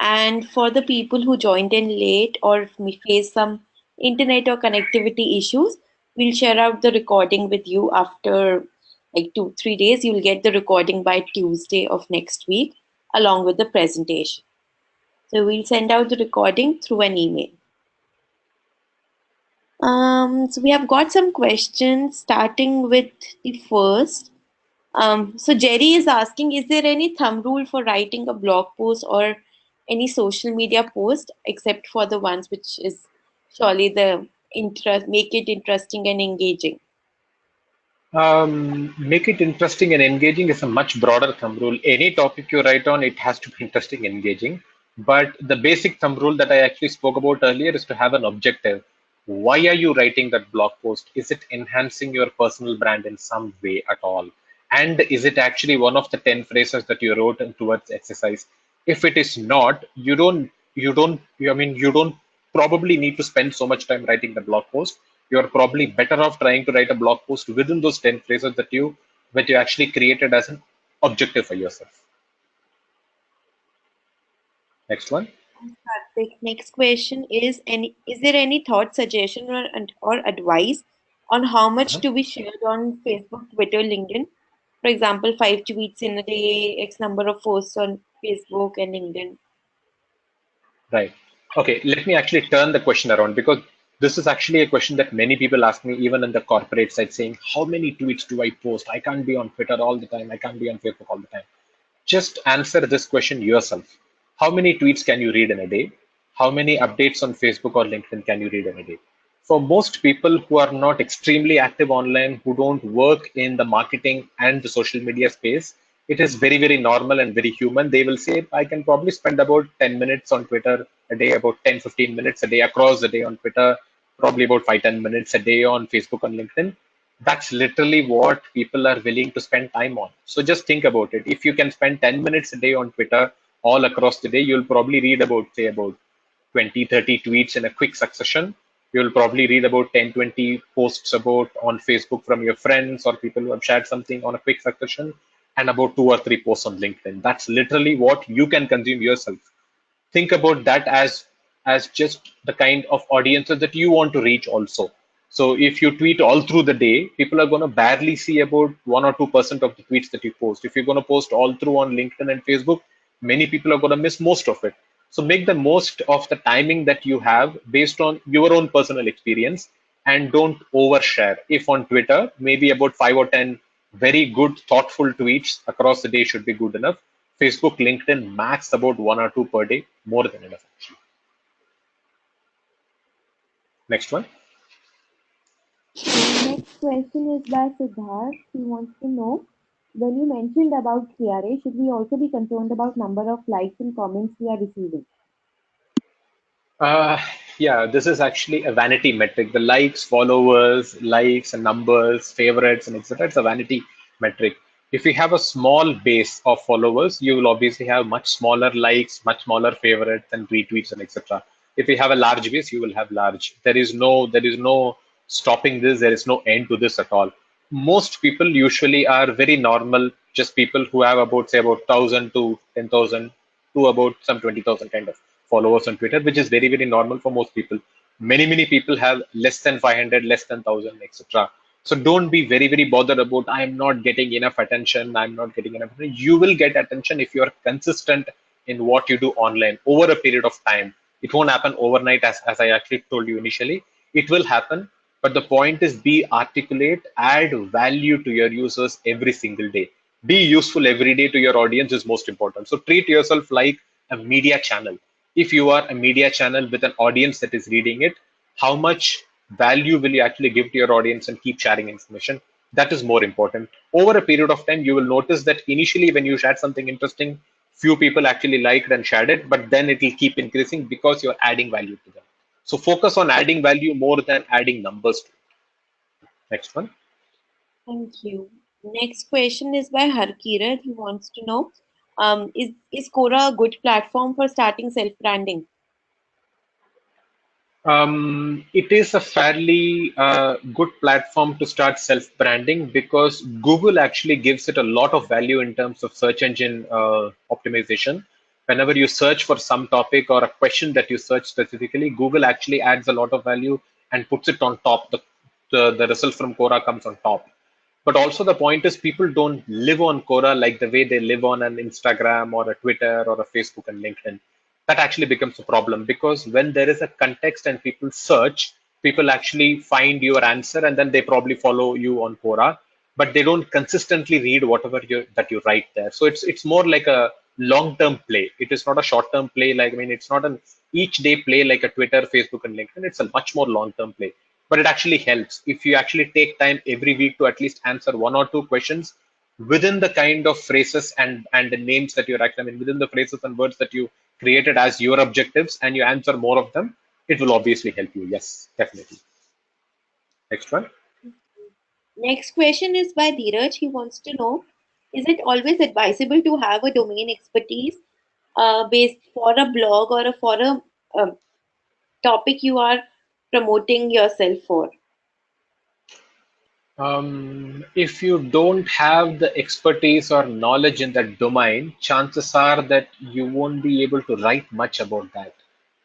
And for the people who joined in late or may face some internet or connectivity issues, we'll share out the recording with you after like 2, 3 days. You'll get the recording by Tuesday of next week along with the presentation. So we'll send out the recording through an email. So we have got some questions starting with the first. So Jerry is asking, is there any thumb rule for writing a blog post or any social media post except for the ones which is surely the interest, make it interesting and engaging? Make it interesting and engaging is a much broader thumb rule. Any topic you write on, it has to be interesting, engaging. But the basic thumb rule that I actually spoke about earlier is to have an objective. Why are you writing that blog post? Is it enhancing your personal brand in some way at all? And is it actually one of the 10 phrases that you wrote towards exercise? If it is not, you don't probably need to spend so much time writing the blog post. You're probably better off trying to write a blog post within those 10 phrases that you actually created as an objective for yourself. Next one. Karthik, next question is there any thought, suggestion, or advice on how much Uh-huh. to be shared on Facebook, Twitter, LinkedIn? For example, 5 tweets in a day, X number of posts on Facebook and LinkedIn. Right. Okay, let me actually turn the question around, because this is actually a question that many people ask me, even in the corporate side, saying, how many tweets do I post? I can't be on Twitter all the time. I can't be on Facebook all the time. Just answer this question yourself. How many tweets can you read in a day? How many updates on Facebook or LinkedIn can you read in a day? For most people who are not extremely active online, who don't work in the marketing and the social media space, it is very, very normal and very human. They will say, I can probably spend about 10 minutes on Twitter a day, about 10, 15 minutes a day across the day on Twitter, probably about 5, 10 minutes a day on Facebook and LinkedIn. That's literally what people are willing to spend time on. So just think about it. If you can spend 10 minutes a day on Twitter all across the day, you'll probably read about, say, about 20, 30 tweets in a quick succession. You'll probably read about 10, 20 posts about on Facebook from your friends or people who have shared something on a quick succession, and about 2 or 3 posts on LinkedIn. That's literally what you can consume yourself. Think about that as just the kind of audiences that you want to reach also. So if you tweet all through the day, people are going to barely see about 1 or 2% of the tweets that you post. If you're going to post all through on LinkedIn and Facebook, many people are going to miss most of it. So make the most of the timing that you have based on your own personal experience, and don't overshare. If on Twitter, maybe about 5 or 10 very good, thoughtful tweets across the day should be good enough. Facebook, LinkedIn, max about 1 or 2 per day, more than enough actually. Next one. Next question is by Siddharth. He wants to know, when you mentioned about KRA, should we also be concerned about number of likes and comments we are receiving? Uh, yeah, this is actually a vanity metric. The likes and numbers, favorites, and etc. It's a vanity metric. If you have a small base of followers, you will obviously have much smaller likes, much smaller favorites and retweets and etc. If you have a large base, you will have large. There is no stopping this. There is no end to this at all. Most people usually are very normal, just people who have about, say, about 1,000 to 10,000 to about some 20,000 kind of followers on Twitter, which is very, very normal for most people. Many people have less than 500, less than 1,000, etc. So don't be very, very bothered about, I'm not getting enough attention. I'm not getting enough attention. You will get attention if you are consistent in what you do online over a period of time. It won't happen overnight, as I actually told you initially. It will happen. But the point is, be articulate, add value to your users every single day. Be useful every day to your audience is most important. So treat yourself like a media channel. If you are a media channel with an audience that is reading it, how much value will you actually give to your audience and keep sharing information? That is more important. Over a period of time, you will notice that initially when you shared something interesting, few people actually liked and shared it, but then it will keep increasing because you're adding value to them. So focus on adding value more than adding numbers to it. Next one. Thank you. Next question is by Harkirat. He wants to know, is Quora a good platform for starting self-branding? It is a fairly good platform to start self-branding, because Google actually gives it a lot of value in terms of search engine optimization. Whenever you search for some topic or a question that you search specifically, Google actually adds a lot of value and puts it on top. The result from Quora comes on top. But also the point is, people don't live on Quora like the way they live on an Instagram or a Twitter or a Facebook and LinkedIn. That actually becomes a problem, because when there is a context and people search, people actually find your answer and then they probably follow you on Quora, but they don't consistently read whatever that you write there. So it's more like a long-term play. It is not a short-term play. Like, I mean, it's not an each day play like a Twitter, Facebook, and LinkedIn. It's a much more long-term play, but it actually helps if you actually take time every week to at least answer 1 or 2 questions within the kind of phrases and the names that you're actually, I mean, within the phrases and words that you created as your objectives, and you answer more of them, it will obviously help you. Yes, definitely. Next one. Next question is by Dheeraj. He wants to know, is it always advisable to have a domain expertise based for a blog or for a topic you are promoting yourself for? If you don't have the expertise or knowledge in that domain, chances are that you won't be able to write much about that.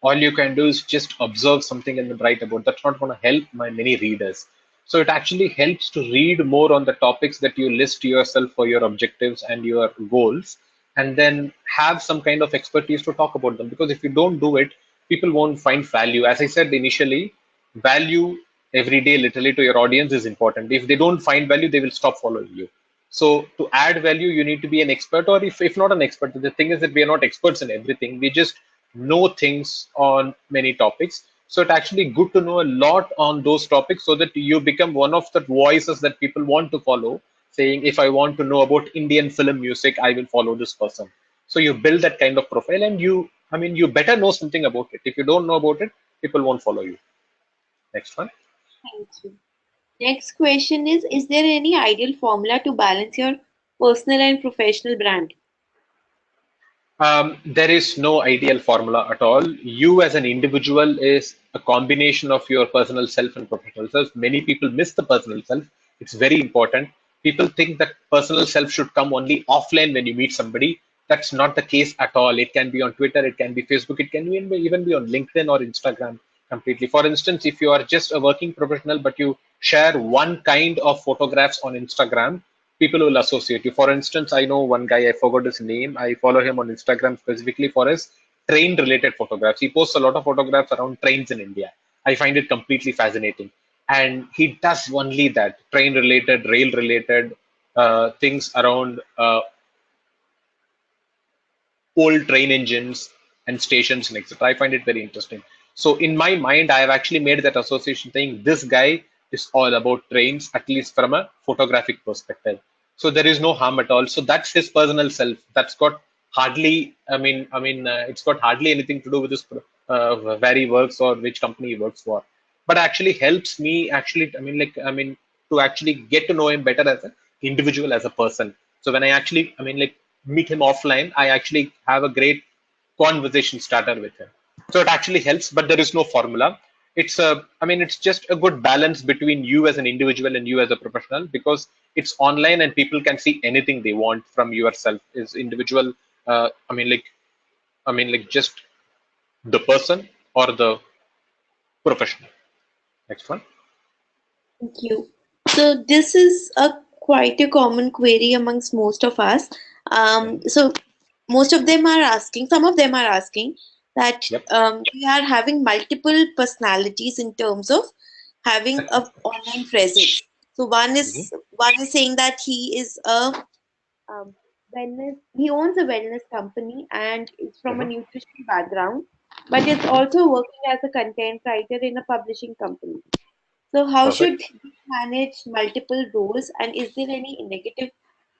All you can do is just observe something and then write about. That's not going to help my many readers. So it actually helps to read more on the topics that you list yourself for your objectives and your goals, and then have some kind of expertise to talk about them. Because if you don't do it, people won't find value. As I said initially, value every day literally to your audience is important. If they don't find value, they will stop following you. So to add value, you need to be an expert, or if not an expert, the thing is that we are not experts in everything. We just know things on many topics. So it's actually good to know a lot on those topics so that you become one of the voices that people want to follow, saying, if I want to know about Indian film music, I will follow this person. So you build that kind of profile, and you better know something about it. If you don't know about it, people won't follow you. Next one. Thank you. Next question is there any ideal formula to balance your personal and professional brand? There is no ideal formula at all. You as an individual is a combination of your personal self and professional self. Many people miss the personal self. It's very important. People think that personal self should come only offline when you meet somebody. That's not the case at all. It can be on Twitter, it can be Facebook, it can even be on LinkedIn or Instagram completely. For instance, if you are just a working professional but you share one kind of photographs on Instagram, people will associate you. For instance, I know one guy, I forgot his name. I follow him on Instagram specifically for his train related photographs. He posts a lot of photographs around trains in India. I find it completely fascinating. And he does only that train related, rail related things around old train engines and stations and etc. I find it very interesting. So in my mind, I have actually made that association saying this guy is all about trains, at least from a photographic perspective. So there is no harm at all. So that's his personal self. That's got hardly, it's got hardly anything to do with this where he works or which company he works for. But actually helps me actually, to actually get to know him better as an individual, as a person. So when I actually, meet him offline, I actually have a great conversation starter with him. So it actually helps, but there is no formula. It's just a good balance between you as an individual and you as a professional, because it's online and people can see anything they want from yourself is individual. Just the person or the professional. Next one. Thank you. So this is a quite a common query amongst most of us. Mhm. So most of them are asking, some of them are asking that Yep. we are having multiple personalities in terms of having a online presence. So Mhm. one is saying that he is a wellness. He owns a wellness company and is from a Mhm. nutrition background, but is also working as a content writer in a publishing company. So, how should Perfect. we manage multiple roles, and is there any negative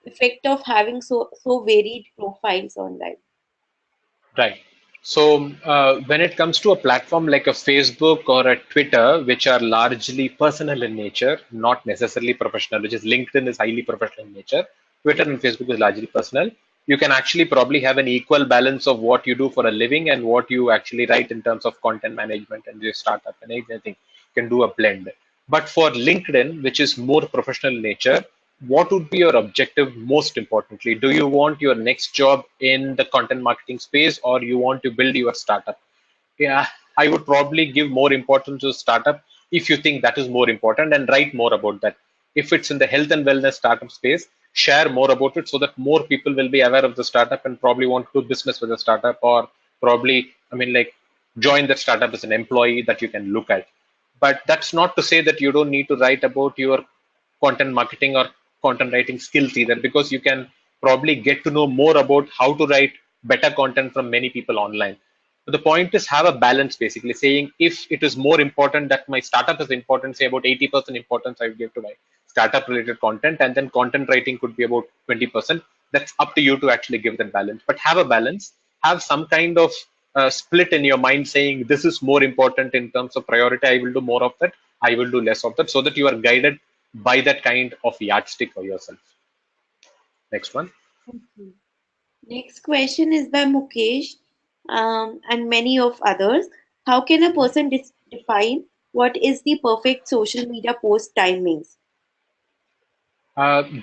effect of having so varied profiles online? Right. So when it comes to a platform like a Facebook or a Twitter, which are largely personal in nature, not necessarily professional, which is LinkedIn is highly professional in nature. Twitter and Facebook is largely personal. You can actually probably have an equal balance of what you do for a living and what you actually write in terms of content management and your startup and anything. You can do a blend. But for LinkedIn, which is more professional in nature, what would be your objective most importantly? Do you want your next job in the content marketing space, or you want to build your startup? Yeah, I would probably give more importance to startup if you think that is more important, and write more about that. If it's in the health and wellness startup space, share more about it so that more people will be aware of the startup and probably want to do business with the startup, or probably, join that startup as an employee that you can look at. But that's not to say that you don't need to write about your content marketing or content writing skills either, because you can probably get to know more about how to write better content from many people online. But the point is have a balance, basically saying if it is more important that my startup is important, say about 80% importance I give to my startup related content, and then content writing could be about 20%. That's up to you to actually give that balance. But have a balance, have some kind of split in your mind saying this is more important in terms of priority. I will do more of that. I will do less of that, so that you are guided by that kind of yardstick for yourself. Next one. Okay. Next question is by Mukesh and many of others. How can a person define what is the perfect social media post timings?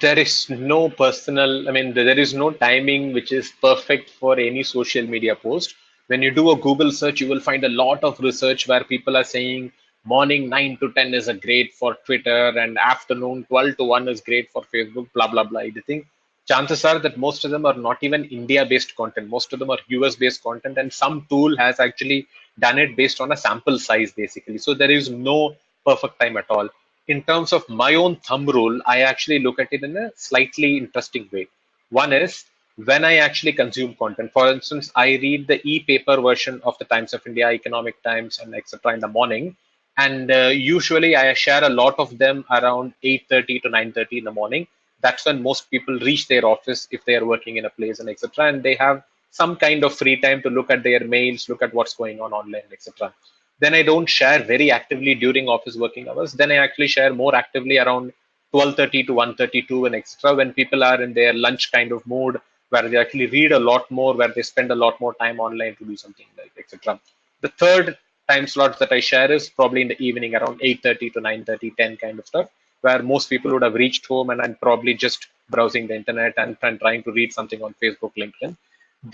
There is no personal, I mean, there is no timing which is perfect for any social media post. When you do a Google search, you will find a lot of research where people are saying morning 9 to 10 is a great for Twitter and afternoon 12 to 1 is great for Facebook, blah, blah, blah. I think chances are that most of them are not even India-based content. Most of them are US-based content, and some tool has actually done it based on a sample size, basically. So there is no perfect time at all. In terms of my own thumb rule, I actually look at it in a slightly interesting way. One is when I actually consume content. For instance, I read the e-paper version of the Times of India, Economic Times, and etc. in the morning, and usually I share a lot of them around 8:30 to 9:30 in the morning. That's when most people reach their office if they are working in a place and etc. And they have some kind of free time to look at their mails, look at what's going on online, etc. Then I don't share very actively during office working hours. Then I actually share more actively around 12:30 to 1:32 and etc. when people are in their lunch kind of mood, where they actually read a lot more, where they spend a lot more time online to do something like etc. The third time slot that I share is probably in the evening around 8:30 to 9:30, 10 kind of stuff, where most people would have reached home and I'm probably just browsing the internet and trying to read something on Facebook, LinkedIn.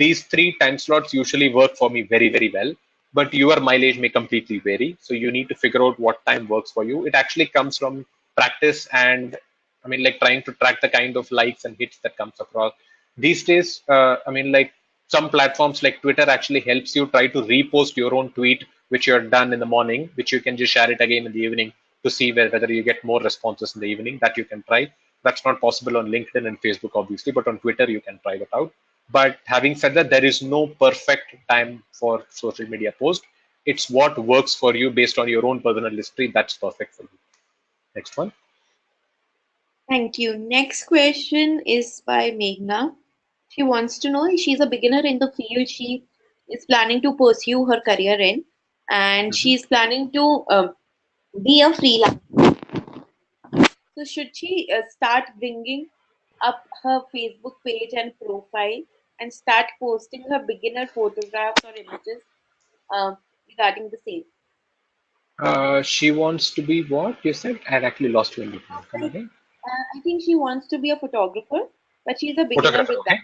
These three time slots usually work for me very, very well, but your mileage may completely vary. So you need to figure out what time works for you. It actually comes from practice and I mean, like trying to track the kind of likes and hits that comes across. These days, I mean, like some platforms like Twitter actually helps you try to repost your own tweet, which you are done in the morning, which you can just share it again in the evening to see whether you get more responses in the evening. That you can try. That's not possible on LinkedIn and Facebook, obviously, but on Twitter, you can try that out. But having said that, there is no perfect time for social media post. It's what works for you based on your own personal history. That's perfect for you. Next one. Thank you. Next question is by Meghna. She wants to know, she's a beginner in the field she is planning to pursue her career in, and Mhm. she's planning to be a freelancer. So should she start bringing up her Facebook page and profile and start posting her beginner photographs or images regarding the same? She wants to be what you said? I had actually lost you in between. Come Like, again. I think she wants to be a photographer, but she's a beginner Photographer. with that.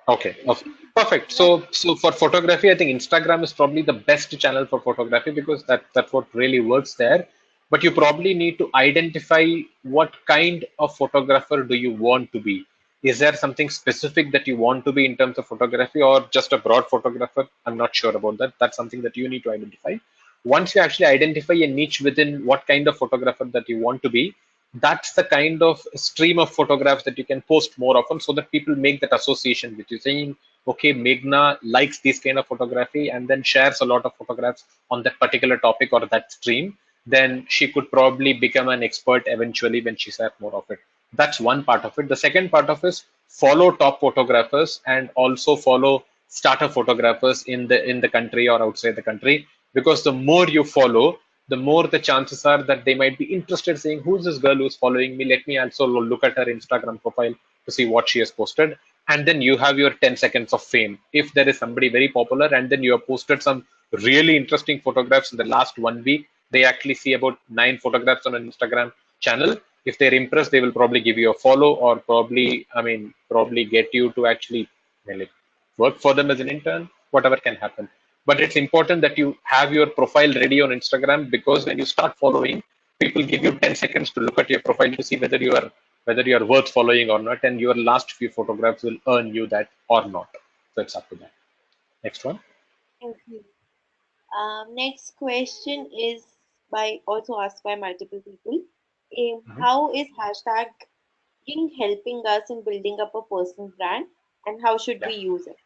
Okay. Okay. So Okay. she's Perfect. So for photography, I think Instagram is probably the best channel for photography because that's what really works there. But you probably need to identify what kind of photographer do you want to be. Is there something specific that you want to be in terms of photography or just a broad photographer? I'm not sure about that. That's something that you need to identify. Once you actually identify a niche within what kind of photographer that you want to be, that's the kind of stream of photographs that you can post more often so that people make that association with you saying, okay, Meghna likes this kind of photography and then shares a lot of photographs on that particular topic or that stream, then she could probably become an expert eventually when she shares more of it. That's one part of it. The second part of it is follow top photographers and also follow starter photographers in the country or outside the country, because the more you follow, the more the chances are that they might be interested saying, who's this girl who's following me? Let me also look at her Instagram profile to see what she has posted. And then you have your 10 seconds of fame. If there is somebody very popular and then you have posted some really interesting photographs in the last 1 week, they actually see about 9 photographs on an Instagram channel. If they're impressed, they will probably give you a follow or probably, I mean, probably get you to actually like, work for them as an intern, whatever can happen. But it's important that you have your profile ready on Instagram, because when you start following, people give you 10 seconds to look at your profile to see whether you are worth following or not, and your last few photographs will earn you that or not. So it's up to that. Next one. Okay. Next question is by also asked by multiple people. Mhm. How is hashtag helping us in building up a personal brand, and how should Yeah. we use it?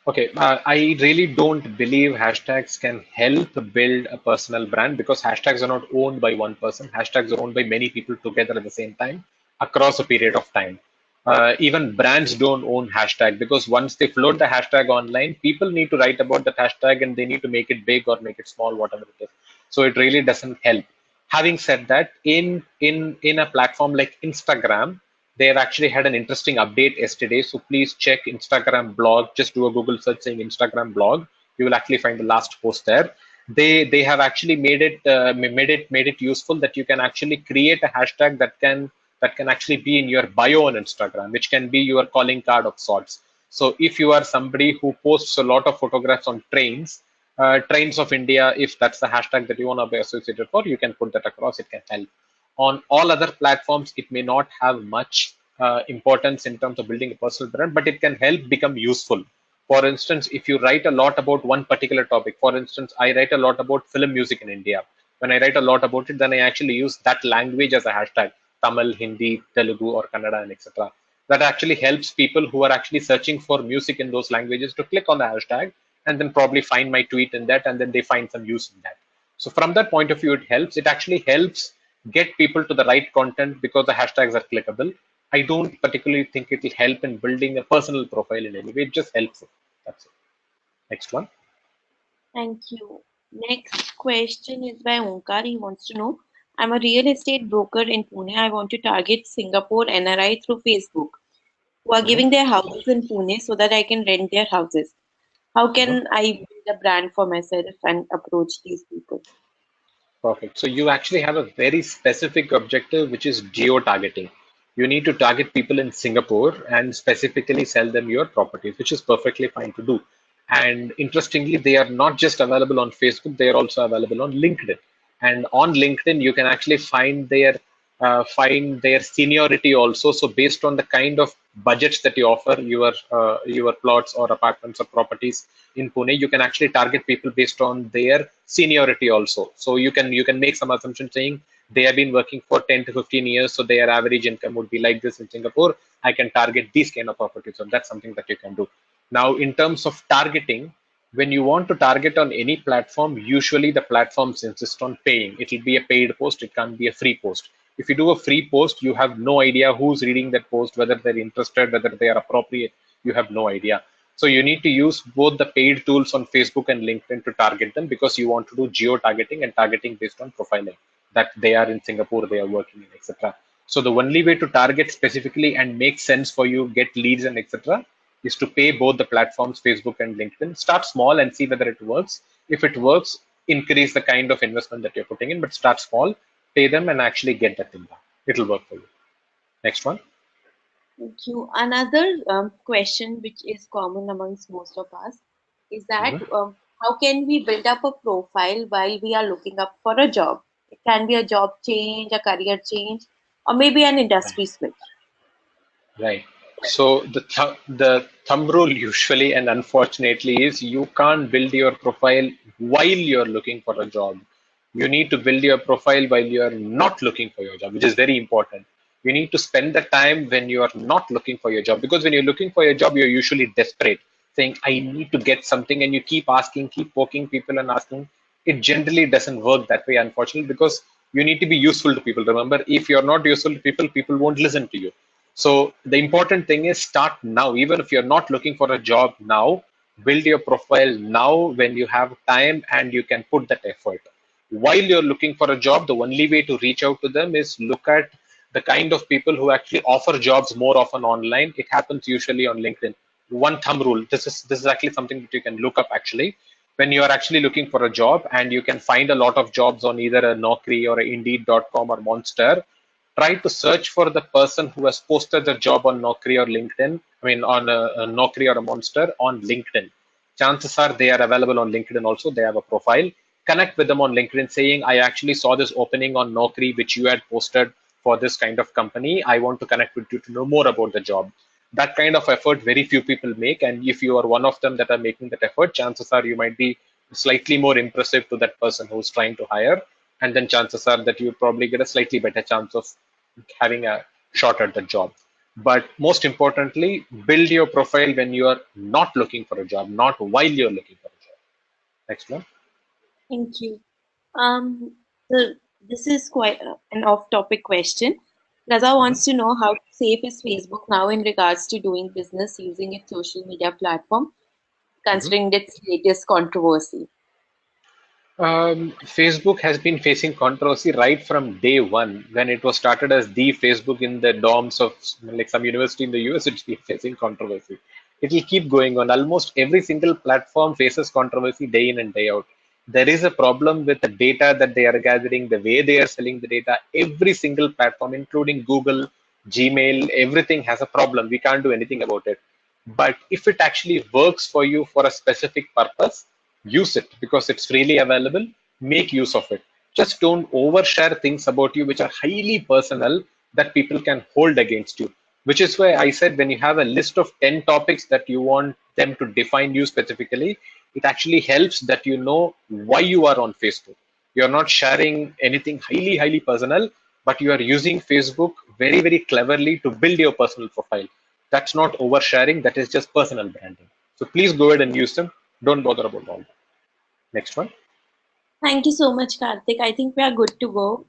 Okay, I really don't believe hashtags can help build a personal brand because hashtags are not owned by one person. Hashtags are owned by many people together at the same time across a period of time. Even brands don't own hashtag because once they float the hashtag online, people need to write about that hashtag and they need to make it big or make it small, whatever it is. So it really doesn't help. Having said that, in a platform like Instagram, they have actually had an interesting update yesterday. So please check Instagram blog. Just do a Google search saying Instagram blog. You will actually find the last post there. They have actually made it useful that you can actually create a hashtag that can actually be in your bio on Instagram, which can be your calling card of sorts. So if you are somebody who posts a lot of photographs on trains of India, if that's the hashtag that you want to be associated for, you can put that across. It can help. On all other platforms, it may not have much importance in terms of building a personal brand, but it can help become useful. For instance, if you write a lot about one particular topic, for instance, I write a lot about film music in India. When I write a lot about it, then I actually use that language as a hashtag: Tamil, Hindi, Telugu, or Kannada, and etc. That actually helps people who are actually searching for music in those languages to click on the hashtag and then probably find my tweet in that, and then they find some use in that. So from that point of view, it helps. It actually helps get people to the right content because the hashtags are clickable. I don't particularly think it will help in building a personal profile in any way. It just helps. That's it. Next one. Thank you. Next question is by Onkar. He wants to know, I'm a real estate broker in Pune. I want to target Singapore NRI through Facebook, who are Mhm, giving their houses in Pune so that I can rent their houses. How mhm. can I build a brand for myself and approach these people? Perfect. So you actually have a very specific objective, which is geo-targeting. You need to target people in Singapore and specifically sell them your properties, which is perfectly fine to do. And interestingly, they are not just available on Facebook, they are also available on LinkedIn. And on LinkedIn, you can actually find their seniority also. So based on the kind of budgets that you offer your plots or apartments or properties in Pune, you can actually target people based on their seniority also. So you can make some assumption saying they have been working for 10 to 15 years, so their average income would be like this in Singapore. I can target these kind of properties. So that's something that you can do. Now, in terms of targeting, when you want to target on any platform, usually the platforms insist on paying. It will be a paid post, it can't be a free post. If you do a free post, you have no idea who's reading that post, whether they're interested, whether they are appropriate. You have no idea. So you need to use both the paid tools on Facebook and LinkedIn to target them, because you want to do geo targeting and targeting based on profiling that they are in Singapore, they are working in, etc. So the only way to target specifically and make sense for you, get leads and etc., is to pay both the platforms, Facebook and LinkedIn. Start small and see whether it works. If it works, increase the kind of investment that you're putting in, but start small, pay them, and actually get that thing done. It'll work for you. Next one. Thank you. Another question which is common amongst most of us is that Mhm. how can we build up a profile while we are looking up for a job? It can be a job change, a career change, or maybe an industry switch. Right. So the thumb rule usually and unfortunately is you can't build your profile while you're looking for a job. You need to build your profile while you're not looking for your job, which is very important. You need to spend the time when you are not looking for your job, because when you're looking for your job, you're usually desperate, saying, I need to get something, and you keep asking, keep poking people and asking. It generally doesn't work that way, unfortunately, because you need to be useful to people. Remember, if you're not useful to people, people won't listen to you. So the important thing is start now. Even if you're not looking for a job now, build your profile now when you have time and you can put that effort. While you're looking for a job, the only way to reach out to them is look at the kind of people who actually offer jobs more often online. It happens usually on LinkedIn. One thumb rule. This is actually something that you can look up actually. When you are actually looking for a job and you can find a lot of jobs on either a Naukri or a Indeed.com or Monster, try to search for the person who has posted the job on Naukri or LinkedIn. I mean, on a Naukri or a Monster on LinkedIn. Chances are they are available on LinkedIn also. They have a profile. Connect with them on LinkedIn saying, I actually saw this opening on Naukri, which you had posted for this kind of company. I want to connect with you to know more about the job. That kind of effort, very few people make. And if you are one of them that are making that effort, chances are you might be slightly more impressive to that person who's trying to hire. And then chances are that you probably get a slightly better chance of having a shot at the job. But most importantly, build your profile when you are not looking for a job, not while you're looking for a job. Next one. Thank you. Um, so this is quite an off-topic question. Raza Mhm. wants to know how safe is Facebook now in regards to doing business using its social media platform, Mhm. considering its latest controversy. Facebook has been facing controversy right from day one. When it was started as the Facebook in the dorms of like some university in the US, it's been facing controversy. It will keep going on. Almost every single platform faces controversy day in and day out. There is a problem with the data that they are gathering, the way they are selling the data. Every single platform, including Google, Gmail, everything has a problem. We can't do anything about it. But if it actually works for you for a specific purpose, use it because it's freely available. Make use of it. Just don't overshare things about you which are highly personal that people can hold against you. Which is why I said when you have a list of 10 topics that you want them to define you specifically, it actually helps that you know why you are on Facebook. You're not sharing anything highly personal, but you are using Facebook very cleverly to build your personal profile. That's not oversharing, that is just personal branding. So please go ahead and use them. Don't bother about all that. Next one. Thank you so much, Karthik. I think we are good to go.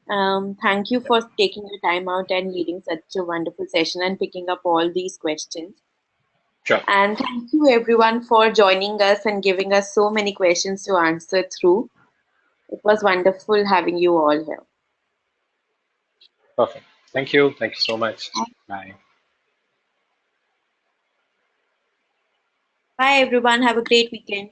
Thank you for taking your time out and leading such a wonderful session and picking up all these questions. Sure. And thank you everyone for joining us and giving us so many questions to answer through. It was wonderful having you all here. Perfect. Thank you. Thank you so much. Bye. Bye everyone. Have a great weekend.